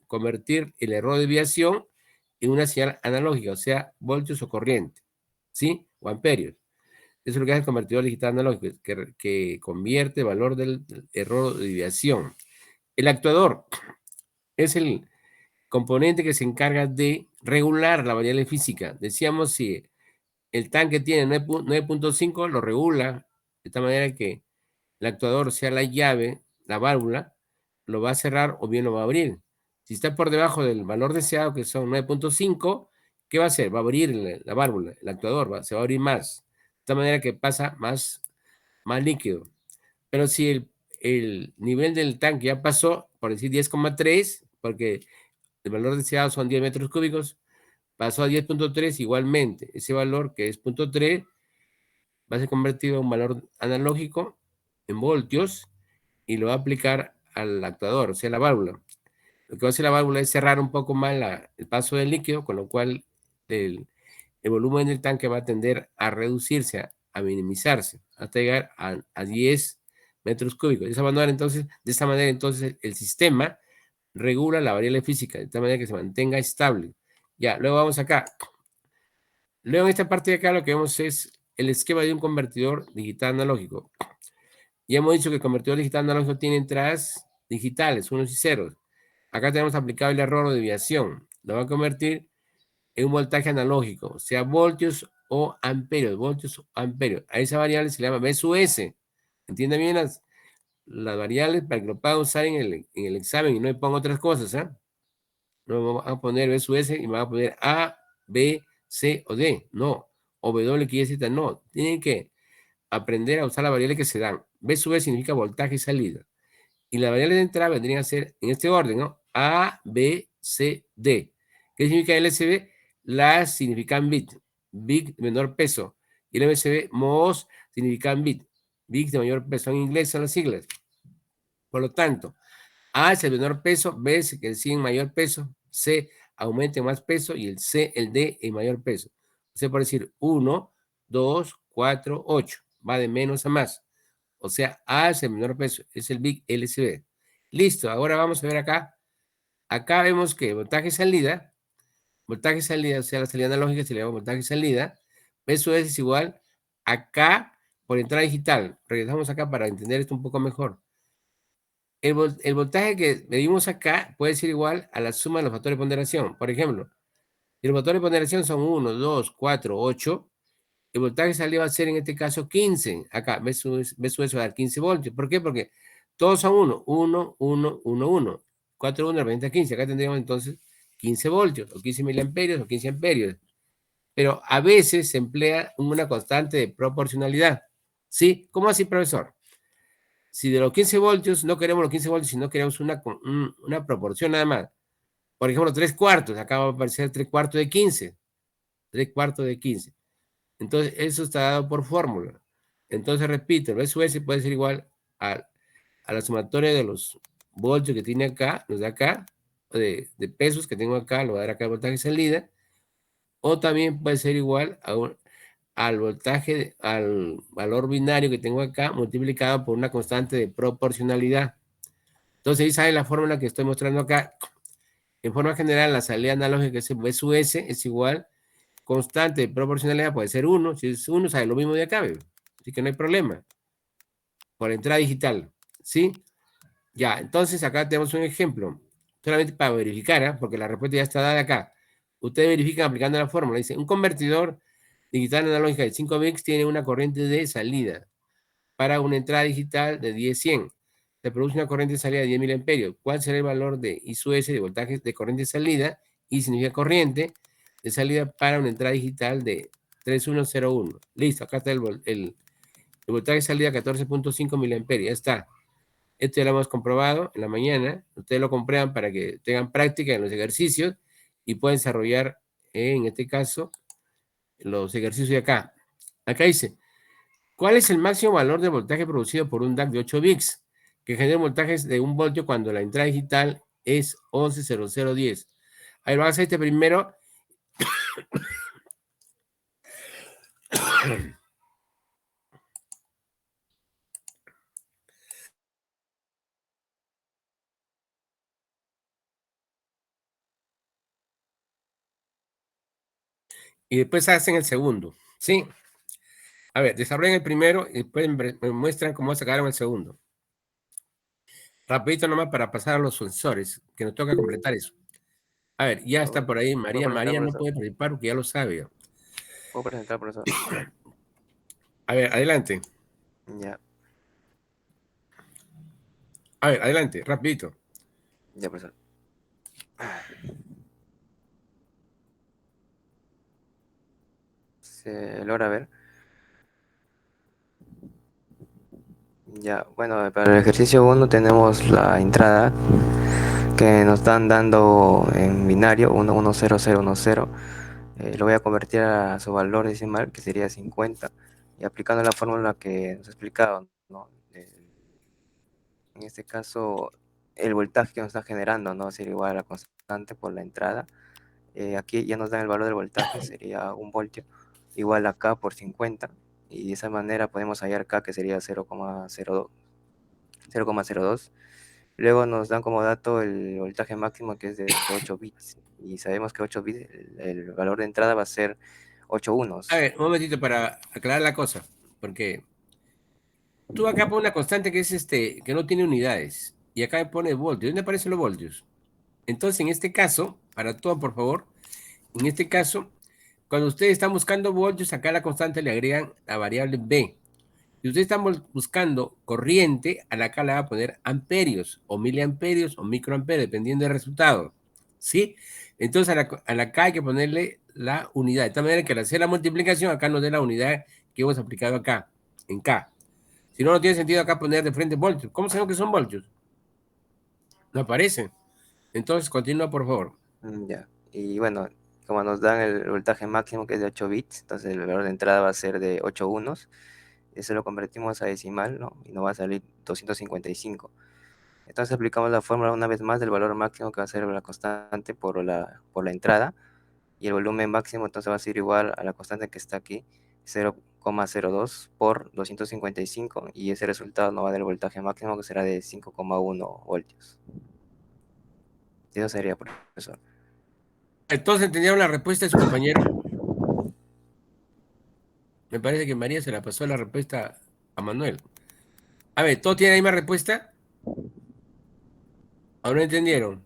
convertir el error de desviación en una señal analógica, o sea, voltios o corriente, ¿sí? O amperios. Eso es lo que hace el convertidor digital analógico, que convierte el valor del error de desviación. El actuador es el componente que se encarga de regular la variable física. Decíamos, si el tanque tiene 9.5, lo regula de tal manera que el actuador, sea la llave, la válvula, lo va a cerrar o bien lo va a abrir. Si está por debajo del valor deseado, que son 9.5, ¿qué va a hacer? Va a abrir la válvula, el actuador, se va a abrir más. De tal manera que pasa más líquido. Pero si el nivel del tanque ya pasó, por decir 10,3, porque el valor deseado son 10 metros cúbicos, pasó a 10.3 igualmente. Ese valor, que es 0.3, va a ser convertido en un valor analógico en voltios y lo va a aplicar al actuador, o sea, la válvula. Lo que va a hacer la válvula es cerrar un poco más el paso del líquido, con lo cual el volumen del tanque va a tender a reducirse, a minimizarse, hasta llegar a 10 metros cúbicos. De esa manera, entonces, el sistema regula la variable física, de tal manera que se mantenga estable. Ya, luego vamos acá. Luego en esta parte de acá lo que vemos es el esquema de un convertidor digital analógico. Ya hemos dicho que el convertidor digital analógico tiene entradas digitales, unos y ceros. Acá tenemos aplicado el error o desviación. Lo va a convertir en un voltaje analógico, o sea, voltios o amperios, A esa variable se le llama B sub S. Entiendan bien las variables para que lo puedan usar en el examen y no le pongan otras cosas, ¿ah? No vamos a poner B sub S y me van a poner A, B, C o D. No. O W, X, Z, no. Tienen que aprender a usar las variables que se dan. B sub S significa voltaje y salida. Y las variables de entrada vendrían a ser en este orden, ¿no? A, B, C, D. ¿Qué significa LSB? Las significan bit. Bit de menor peso. Y el MSB, MOS, significan bit. Bit de mayor peso. En inglés son las siglas. Por lo tanto, A es el menor peso, B es el que sigue en mayor peso, C aumenta en más peso y el C, el D en mayor peso. O sea, por decir 1, 2, 4, 8. Va de menos a más. O sea, A es el menor peso, es el Big LSB. Listo, ahora vamos a ver acá. Acá vemos que voltaje salida, o sea, la salida analógica se le llama voltaje salida. Eso es igual acá por entrada digital. Regresamos acá para entender esto un poco mejor. El voltaje que medimos acá puede ser igual a la suma de los factores de ponderación. Por ejemplo, si los factores de ponderación son 1, 2, 4, 8, el voltaje salido va a ser en este caso 15. Acá, B sub S va a dar 15 voltios. ¿Por qué? Porque todos son 1, 1, 1, 1, 1. 4, 1 representa 15. Acá tendríamos entonces 15 voltios, o 15 miliamperios, o 15 amperios. Pero a veces se emplea una constante de proporcionalidad. ¿Sí? ¿Cómo así, profesor? Si de los 15 voltios no queremos los 15 voltios, sino queremos una proporción nada más. Por ejemplo, 3/4. Acá va a aparecer 3/4 de 15. 3/4 de 15. Entonces, eso está dado por fórmula. Entonces, repito, el B sub S puede ser igual a la sumatoria de los voltios que tiene acá, los de acá, de pesos que tengo acá, lo va a dar acá el voltaje salida, o también puede ser igual al voltaje, al valor binario que tengo acá, multiplicado por una constante de proporcionalidad. Entonces, ahí sale la fórmula que estoy mostrando acá. En forma general, la salida analógica, que es B sub S, es igual constante de proporcionalidad, puede ser 1. Si es 1, sale lo mismo de acá, ¿ve? Así que no hay problema. Por entrada digital, ¿sí? Ya, entonces acá tenemos un ejemplo. Solamente para verificar, ¿eh? Porque la respuesta ya está dada acá. Ustedes verifican aplicando la fórmula. Dice, un convertidor digital analógica de 5 bits tiene una corriente de salida para una entrada digital de 10-100. Se produce una corriente de salida de 10 miliamperios. ¿Cuál será el valor de I sub S de voltaje de corriente de salida? I significa corriente de salida para una entrada digital de 3101. Listo, acá está el voltaje de salida 14.5 miliamperios. Ya está. Esto ya lo hemos comprobado en la mañana. Ustedes lo comprueban para que tengan práctica en los ejercicios y pueden desarrollar, en este caso, los ejercicios de acá. Acá dice, ¿cuál es el máximo valor de voltaje producido por un DAC de 8 bits que genera voltajes de 1 voltio cuando la entrada digital es 110010? A ver, vamos a hacer este primero. Y después hacen el segundo, ¿sí? A ver, desarrollen el primero y después me muestran cómo sacaron el segundo. Rapidito nomás para pasar a los sensores, que nos toca completar eso. A ver, ya está por ahí María. María no puede participar porque ya lo sabe. ¿Puedo presentar, profesor? A ver, adelante. Ya, A ver, adelante, rapidito. ya, profesor. ¿Se logra ver? Ya, bueno, para el ejercicio 1 tenemos la entrada que nos están dando en binario 11010. Lo voy a convertir a su valor decimal, que sería 50, y aplicando la fórmula que nos ha explicado, ¿no? En este caso, el voltaje que nos está generando, ¿no? Sería igual a la constante por la entrada. Aquí ya nos dan el valor del voltaje, sería 1 voltio, igual acá por 50, y de esa manera podemos hallar acá que sería 0,02. Luego nos dan como dato el voltaje máximo, que es de 8 bits, y sabemos que 8 bits, el valor de entrada va a ser 8 unos. A ver, un momentito para aclarar la cosa, porque tú acá pones una constante que es que no tiene unidades, y acá pone voltios. ¿Dónde aparecen los voltios? Entonces, en este caso, para todo, por favor, en este caso, cuando ustedes están buscando voltios, acá a la constante le agregan la variable B. Si ustedes están buscando corriente, a la K le va a poner amperios, o miliamperios, o microamperios, dependiendo del resultado. ¿Sí? Entonces, a la K hay que ponerle la unidad. De tal manera que al hacer la multiplicación, acá nos dé la unidad que hemos aplicado acá, en K. Si no, no tiene sentido acá poner de frente voltios. ¿Cómo sabemos que son voltios? No aparecen. Entonces, continúa, por favor. Ya, y bueno, como nos dan el voltaje máximo, que es de 8 bits, entonces el valor de entrada va a ser de 8 unos. Eso lo convertimos a decimal, ¿no? Y nos va a salir 255. Entonces aplicamos la fórmula una vez más del valor máximo, que va a ser la constante por la entrada, y el volumen máximo entonces va a ser igual a la constante que está aquí, 0,02 por 255, y ese resultado nos va a dar el voltaje máximo, que será de 5,1 voltios. Eso sería, profesor. Entonces, ¿entendieron la respuesta de su compañero? Me parece que María se la pasó la respuesta a Manuel. A ver, ¿todos tienen la misma respuesta? ¿O no entendieron?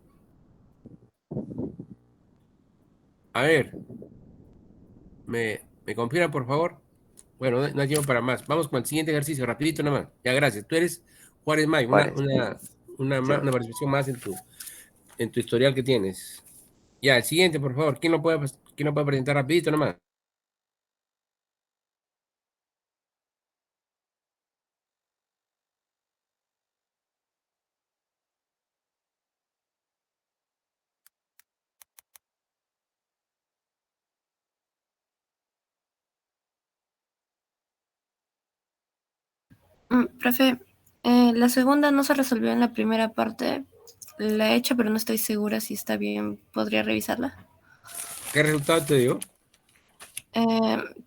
A ver, ¿me confirman, por favor? Bueno, no hay tiempo para más. Vamos con el siguiente ejercicio, rapidito nomás. Ya, gracias. Tú eres Juárez May, una participación más en tu historial que tienes. Ya, el siguiente, por favor. ¿Quién lo puede presentar rapidito nomás? Profe, la segunda no se resolvió en la primera parte. La he hecho, pero no estoy segura si está bien. ¿Podría revisarla? ¿Qué resultado te dio?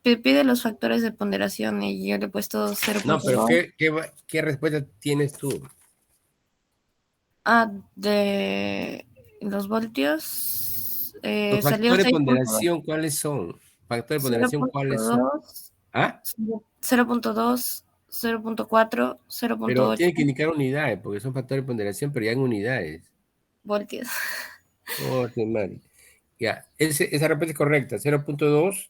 Pide los factores de ponderación y yo le he puesto 0.2. No, pero ¿qué respuesta tienes tú? De los voltios. Los Salió factores de 6.2. ponderación, ¿cuáles son? ¿Factores de ponderación cuáles son? 0.2, 0.4, 0.8. Pero tiene que indicar unidades, porque son factores de ponderación, pero ya en unidades. Voltios. Oh, qué mal. Ya, esa respuesta es correcta. 0.2,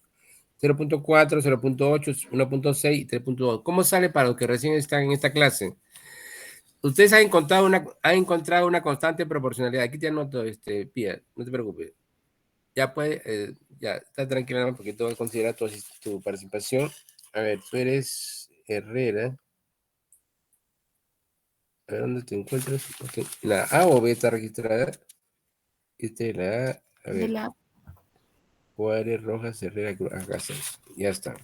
0.4, 0.8, 1.6 y 3.2. ¿Cómo sale para los que recién están en esta clase? Ustedes han encontrado una constante proporcionalidad. Aquí te anoto, Pía, no te preocupes. Ya puede, ya está tranquila porque todo va a considerar tu participación. A ver, tú eres Herrera. A ver, ¿dónde te encuentras? Okay. La A o B está registrada. Esta es la A. A De ver. la... Juárez, Rojas, Herrera, Cruz. Acá está. Ya está.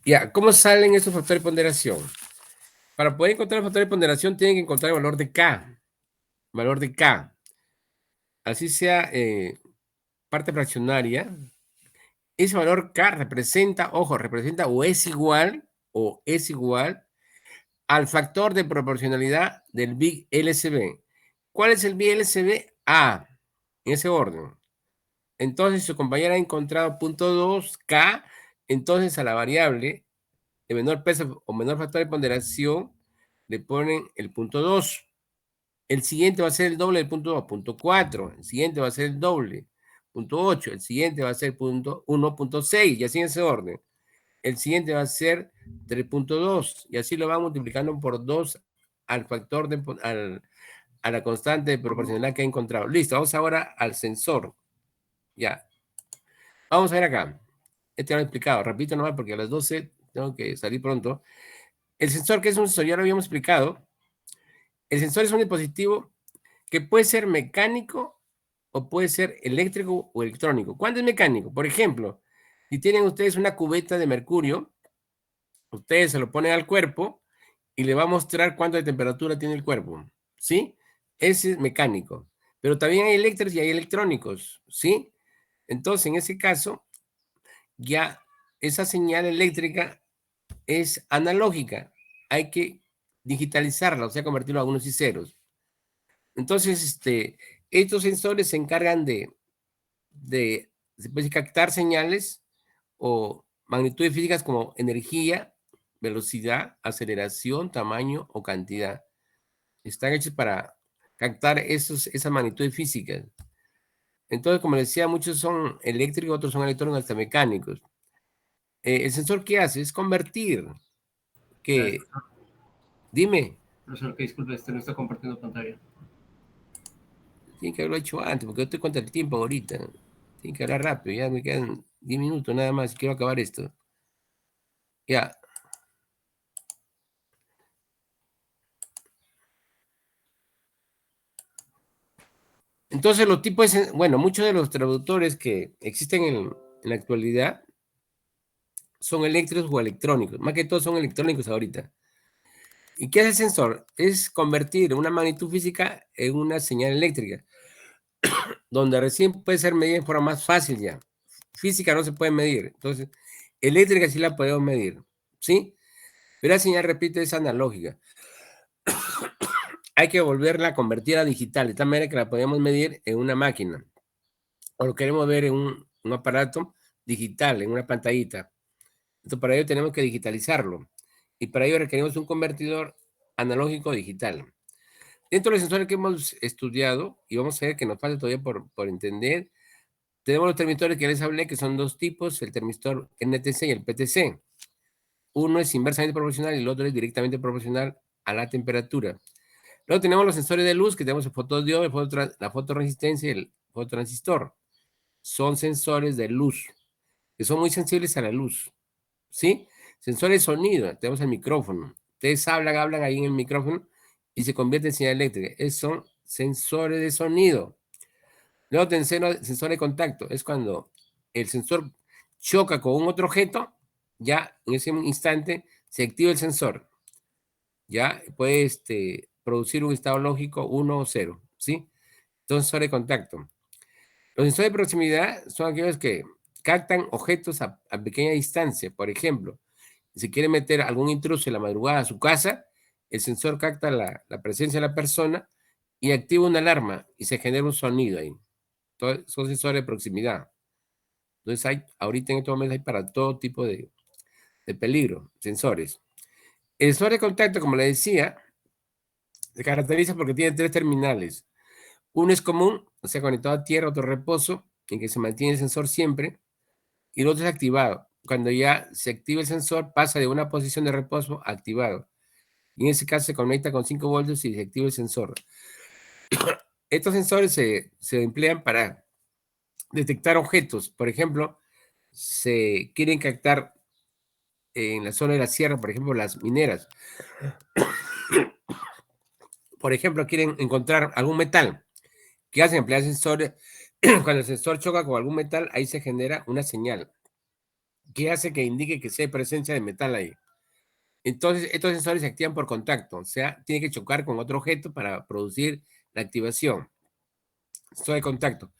Ya, ¿cómo salen estos factores de ponderación? Para poder encontrar el factor de ponderación tienen que encontrar el valor de K. Valor de K. Así sea parte fraccionaria. Ese valor K representa, ojo, representa o es igual al factor de proporcionalidad del Big LCB. ¿Cuál es el Big LCB? A, en ese orden. Entonces, su compañera ha encontrado 0.2K, entonces a la variable de menor peso o menor factor de ponderación le ponen el 0.2. El siguiente va a ser el doble del 0.2, 0.4. El siguiente va a ser el doble, 0.8. El siguiente va a ser 1.6 y así en ese orden. El siguiente va a ser 3.2 y así lo van multiplicando por 2 al factor a la constante de proporcionalidad que ha encontrado. Listo, vamos ahora al sensor. Ya. Vamos a ver acá. Este lo he explicado. Repito nomás porque a las 12 tengo que salir pronto. El sensor, ¿qué es un sensor? Ya lo habíamos explicado. El sensor es un dispositivo que puede ser mecánico o puede ser eléctrico o electrónico. ¿Cuándo es mecánico? Por ejemplo, si tienen ustedes una cubeta de mercurio, ustedes se lo ponen al cuerpo y le va a mostrar cuánto de temperatura tiene el cuerpo. ¿Sí? Ese es mecánico. Pero también hay eléctricos y hay electrónicos. ¿Sí? Entonces, en ese caso, ya esa señal eléctrica es analógica. Hay que digitalizarla, o sea, convertirlo a unos y ceros. Entonces, estos sensores se encargan de se puede decir, captar señales o magnitudes físicas como energía, velocidad, aceleración, tamaño o cantidad. Están hechos para captar esas magnitudes físicas. Entonces, como les decía, muchos son eléctricos, otros son electrónicos, hasta mecánicos. ¿El sensor qué hace? Es convertir. Dime. Profesor, que disculpe, no está compartiendo pantalla. Tiene que haberlo hecho antes, porque yo estoy contra el tiempo ahorita. Tiene que hablar rápido, ya me quedan 10 minutos nada más, quiero acabar esto. Ya. Entonces los tipos, bueno, muchos de los traductores que existen en la actualidad son eléctricos o electrónicos, más que todo son electrónicos ahorita. ¿Y qué hace el sensor? Es convertir una magnitud física en una señal eléctrica, donde recién puede ser medida de forma más fácil ya. Física no se puede medir, entonces eléctrica sí la podemos medir, ¿sí? Pero la señal, repito, es analógica. Hay que volverla a convertir a digital, de tal manera que la podemos medir en una máquina. O lo queremos ver en un aparato digital, en una pantallita. Entonces, para ello tenemos que digitalizarlo. Y para ello requerimos un convertidor analógico digital. Dentro de los sensores que hemos estudiado, y vamos a ver que nos falta todavía por entender, tenemos los termistores que les hablé, que son dos tipos, el termistor NTC y el PTC. Uno es inversamente proporcional y el otro es directamente proporcional a la temperatura. Luego tenemos los sensores de luz, que tenemos el fotodiodo, la fotoresistencia y el fototransistor. Son sensores de luz, que son muy sensibles a la luz, ¿sí? Sensores de sonido, tenemos el micrófono. Ustedes hablan ahí en el micrófono y se convierte en señal eléctrica. Esos son sensores de sonido. Luego tenemos sensor de contacto, es cuando el sensor choca con un otro objeto, ya en ese instante se activa el sensor. Ya puede producir un estado lógico 1 o 0, ¿sí? Entonces, sensor de contacto. Los sensores de proximidad son aquellos que captan objetos a pequeña distancia. Por ejemplo, si quiere meter algún intruso en la madrugada a su casa, el sensor capta la presencia de la persona y activa una alarma y se genera un sonido ahí. Entonces, son sensores de proximidad. Entonces, ahorita en estos momentos hay para todo tipo de peligro, sensores. El sensor de contacto, como le decía, se caracteriza porque tiene 3 terminales. Uno es común, o sea, conectado a tierra, otro reposo, en que se mantiene el sensor siempre, y el otro es activado. Cuando ya se activa el sensor, pasa de una posición de reposo a activado. Y en ese caso se conecta con 5 voltios y se activa el sensor. Estos sensores se emplean para detectar objetos. Por ejemplo, se quieren captar en la zona de la sierra, por ejemplo, las mineras. Por ejemplo, quieren encontrar algún metal. ¿Qué hacen? Emplear sensores. Cuando el sensor choca con algún metal, ahí se genera una señal que hace que indique que sí hay presencia de metal ahí. Entonces, estos sensores se activan por contacto, o sea, tiene que chocar con otro objeto para producir la activación. Esto de contacto.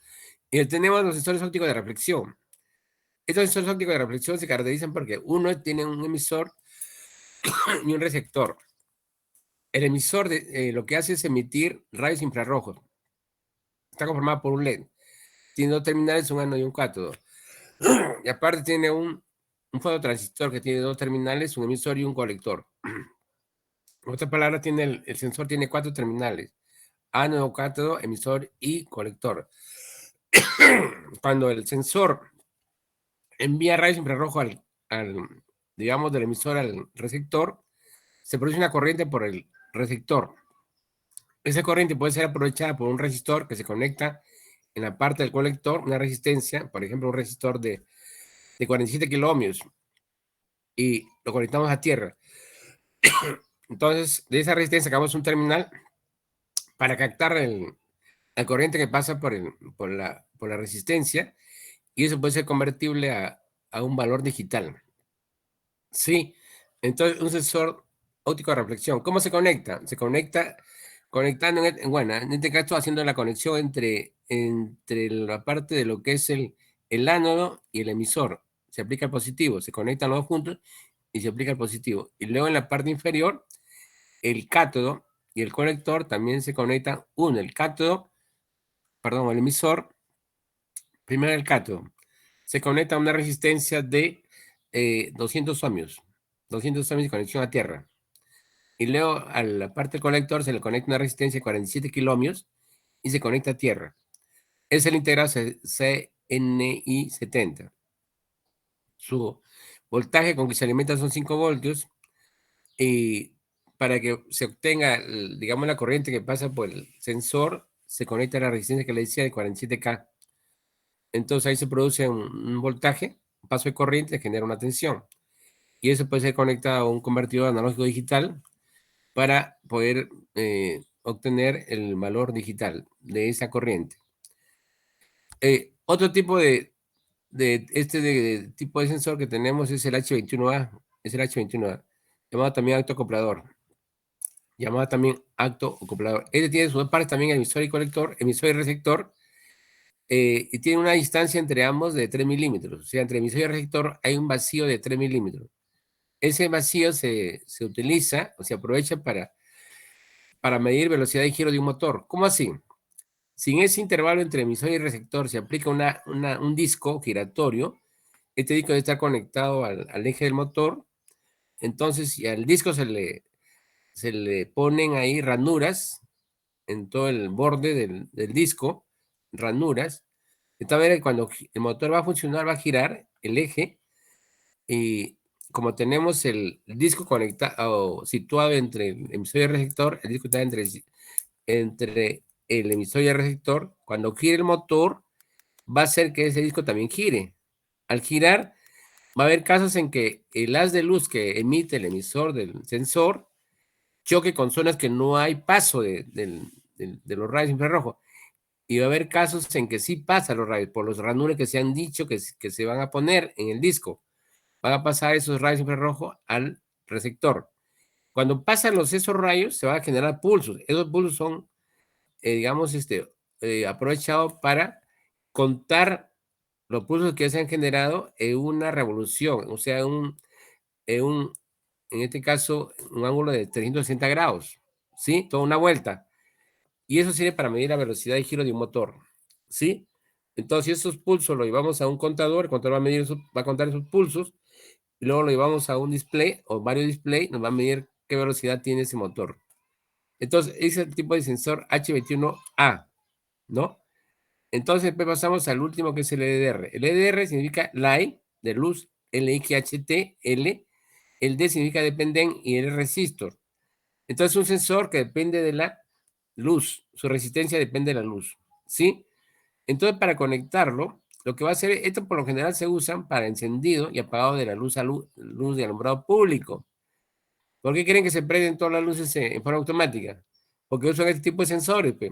Y tenemos los sensores ópticos de reflexión. Estos sensores ópticos de reflexión se caracterizan porque uno tiene un emisor y un receptor. El emisor lo que hace es emitir rayos infrarrojos. Está conformado por un LED. Tiene dos terminales, un ánodo y un cátodo. Y aparte tiene un fototransistor que tiene dos terminales, un emisor y un colector. En otras palabras, el sensor tiene 4 terminales: ánodo, cátodo, emisor y colector. Cuando el sensor envía rayos infrarrojos digamos, del emisor al receptor, se produce una corriente por el receptor. Esa corriente puede ser aprovechada por un resistor que se conecta en la parte del colector, una resistencia, por ejemplo, un resistor de 47 kiloohmios, y lo conectamos a tierra. Entonces, de esa resistencia sacamos un terminal para captar la corriente que pasa por la resistencia, y eso puede ser convertible a un valor digital. Sí, entonces un sensor óptico de reflexión. ¿Cómo se conecta? Se conecta conectando, en este caso haciendo la conexión entre la parte de lo que es el ánodo y el emisor. Se aplica el positivo, se conectan los dos juntos y se aplica el positivo. Y luego en la parte inferior, el cátodo y el colector también se conectan. El emisor, primero el cátodo, se conecta a una resistencia de 200 ohmios. 200 ohmios de conexión a tierra. Y luego a la parte del colector se le conecta una resistencia de 47 kiloohmios y se conecta a tierra. Es el integrado CNI70. Su voltaje con que se alimenta son 5 voltios, y para que se obtenga, digamos, la corriente que pasa por el sensor, se conecta a la resistencia que le decía de 47K. Entonces ahí se produce un voltaje, un paso de corriente, genera una tensión. Y eso puede ser conectado a un convertidor analógico digital para poder obtener el valor digital de esa corriente. Otro tipo de tipo de sensor que tenemos es el H21A, llamado también acoplador. Este tiene sus dos partes también, emisor y colector, emisor y receptor, y tiene una distancia entre ambos de 3 milímetros. O sea, entre emisor y receptor hay un vacío de 3 milímetros. Ese vacío se utiliza o se aprovecha para medir velocidad de giro de un motor. ¿Cómo así? Si en ese intervalo entre emisor y receptor se aplica un disco giratorio, este disco debe estar conectado al eje del motor. Entonces, si al disco se le ponen ahí ranuras en todo el borde del disco, ranuras, de tal manera que cuando el motor va a funcionar, va a girar el eje, y como tenemos el disco conectado, situado entre el emisor y el receptor, el disco está entre el emisor y el receptor. Cuando gire el motor, va a hacer que ese disco también gire. Al girar, va a haber casos en que el haz de luz que emite el emisor del sensor choque con zonas que no hay paso de los rayos infrarrojos. Y va a haber casos en que sí pasan los rayos, por los ranuras que se han dicho que se van a poner en el disco. Van a pasar esos rayos infrarrojos al receptor. Cuando pasan esos rayos, se van a generar pulsos. Esos pulsos son, digamos, aprovechados para contar los pulsos que se han generado en una revolución, o sea, en este caso, un ángulo de 360 grados, ¿sí? Toda una vuelta. Y eso sirve para medir la velocidad de giro de un motor, ¿sí? Entonces, esos pulsos los llevamos a un contador, el contador va a contar esos pulsos, y luego lo llevamos a un display o varios displays, nos va a medir qué velocidad tiene ese motor. Entonces, ese es el tipo de sensor H21A, ¿no? Entonces, después pasamos al último, que es el LDR. El LDR significa light, de luz, LXHT, L. El D significa dependen y el resistor. Entonces, es un sensor que depende de la luz. Su resistencia depende de la luz, ¿sí? Entonces, para conectarlo, lo que va a hacer, esto por lo general se usan para encendido y apagado de la luz de alumbrado público. ¿Por qué creen que se prenden todas las luces en forma automática? Porque usan este tipo de sensores, pues.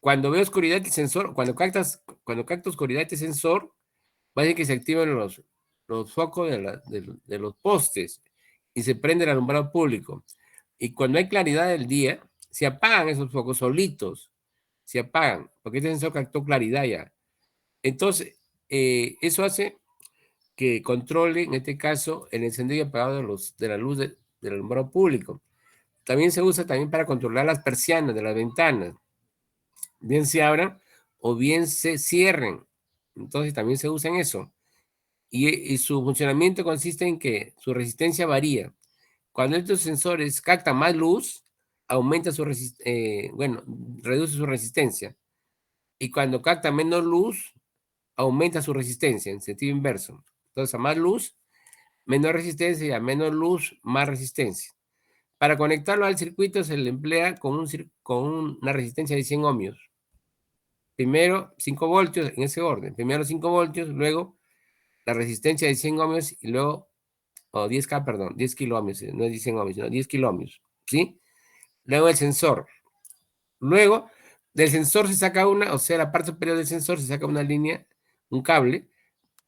cuando ve oscuridad el sensor, cuando capta oscuridad el sensor, va a decir que se activan los focos de los postes y se prende el alumbrado público. Y cuando hay claridad del día, se apagan esos focos solitos, se apagan, porque este sensor captó claridad ya. Entonces, eso hace que controle, en este caso, el encendido y apagado de la luz del alumbrado público. También se usa también para controlar las persianas de las ventanas. Bien se abran o bien se cierren. Entonces también se usa en eso. Y su funcionamiento consiste en que su resistencia varía. Cuando estos sensores captan más luz, aumenta reduce su resistencia. Y cuando capta menos luz, aumenta su resistencia en sentido inverso. Entonces, a más luz, menor resistencia, y a menos luz, más resistencia. Para conectarlo al circuito se le emplea con una resistencia de 100 ohmios. Primero 5 voltios, en ese orden. Primero 5 voltios, luego la resistencia de 100 ohmios y luego, 10K, perdón, 10 kiloohmios, no es 100 ohmios, sino 10 kiloohmios, ¿sí? Luego el sensor. Luego del sensor se saca la parte superior del sensor se saca una línea, un cable,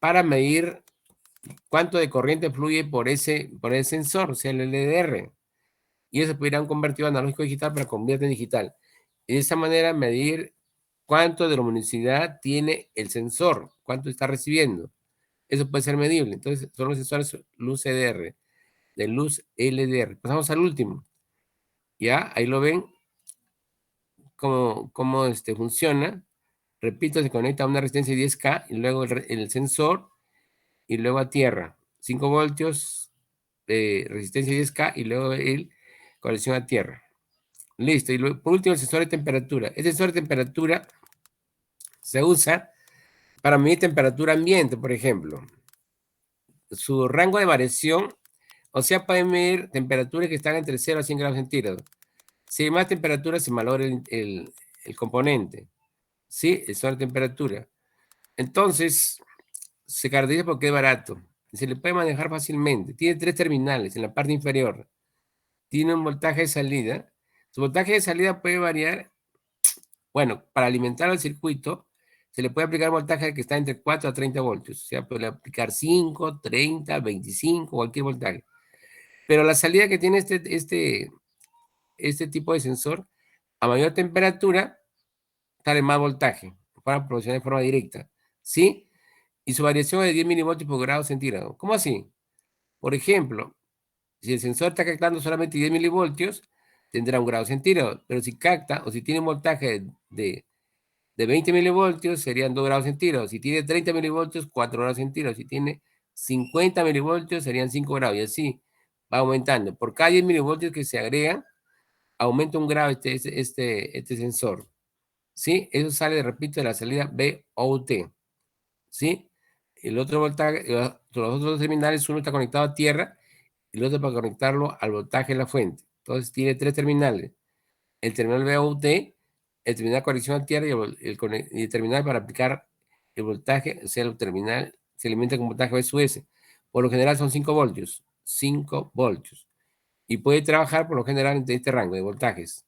para medir cuánto de corriente fluye por el sensor, o sea, el LDR. Y eso puede ir a un convertidor analógico digital para convertir en digital. Y de esa manera medir cuánto de luminosidad tiene el sensor, cuánto está recibiendo. Eso puede ser medible. Entonces, son los sensores luz EDR, de luz LDR. Pasamos al último. Ya, ahí lo ven cómo funciona. Repito, se conecta a una resistencia de 10K y luego el sensor y luego a tierra. 5 voltios de resistencia 10K y luego conexión a tierra. Listo. Y por último, el sensor de temperatura. Este sensor de temperatura se usa para medir temperatura ambiente, por ejemplo. Su rango de variación, o sea, pueden medir temperaturas que están entre 0 a 100 grados centígrados. Si hay más temperatura, se malogra el componente. ¿Sí? El sensor de temperatura. Entonces, se caracteriza porque es barato. Se le puede manejar fácilmente. Tiene 3 terminales en la parte inferior. Tiene un voltaje de salida. Su voltaje de salida puede variar. Bueno, para alimentar el circuito, se le puede aplicar voltaje que está entre 4 a 30 voltios. O sea, puede aplicar 5, 30, 25, cualquier voltaje. Pero la salida que tiene este tipo de sensor, a mayor temperatura, sale más voltaje para producir de forma directa. ¿Sí? Y su variación es de 10 milivoltios por grado centígrado. ¿Cómo así? Por ejemplo, si el sensor está captando solamente 10 milivoltios, tendrá 1 grado centígrado. Pero si capta, o si tiene un voltaje de 20 milivoltios, serían 2 grados centígrados. Si tiene 30 milivoltios, 4 grados centígrados. Si tiene 50 milivoltios, serían 5 grados. Y así va aumentando. Por cada 10 milivoltios que se agregan, aumenta 1 grado este sensor. ¿Sí? Eso sale, repito, de la salida VOUT. ¿Sí? El otro voltaje, los otros dos terminales, uno está conectado a tierra y el otro para conectarlo al voltaje de la fuente. Entonces tiene 3 terminales. El terminal VOUT, el terminal de conexión a tierra y el terminal para aplicar el voltaje, o sea, el terminal se alimenta con voltaje VSUS. Por lo general son 5 voltios. 5 voltios. Y puede trabajar por lo general en este rango de voltajes.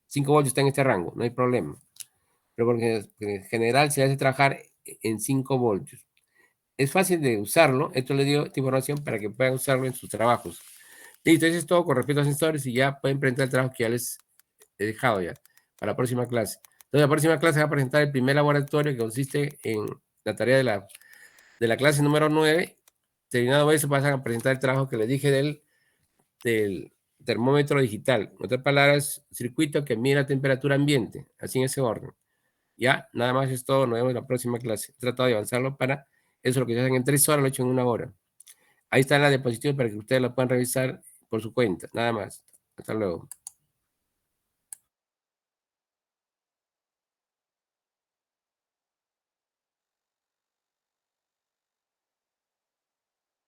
5 voltios está en este rango, no hay problema. Pero porque en general se hace trabajar en 5 voltios. Es fácil de usarlo. Esto le dio esta información para que puedan usarlo en sus trabajos. Listo, eso es todo con respecto a sensores y ya pueden presentar el trabajo que ya les he dejado ya para la próxima clase. Entonces, la próxima clase va a presentar el primer laboratorio que consiste en la tarea de la clase número 9. Terminado eso, pasan a presentar el trabajo que les dije del termómetro digital. En otras palabras, circuito que mide la temperatura ambiente, así en ese orden. Ya, nada más es todo. Nos vemos en la próxima clase. He tratado de avanzarlo para eso, lo que se hacen en 3 horas, lo he hecho en 1 hora. Ahí está la diapositiva para que ustedes la puedan revisar por su cuenta. Nada más. Hasta luego.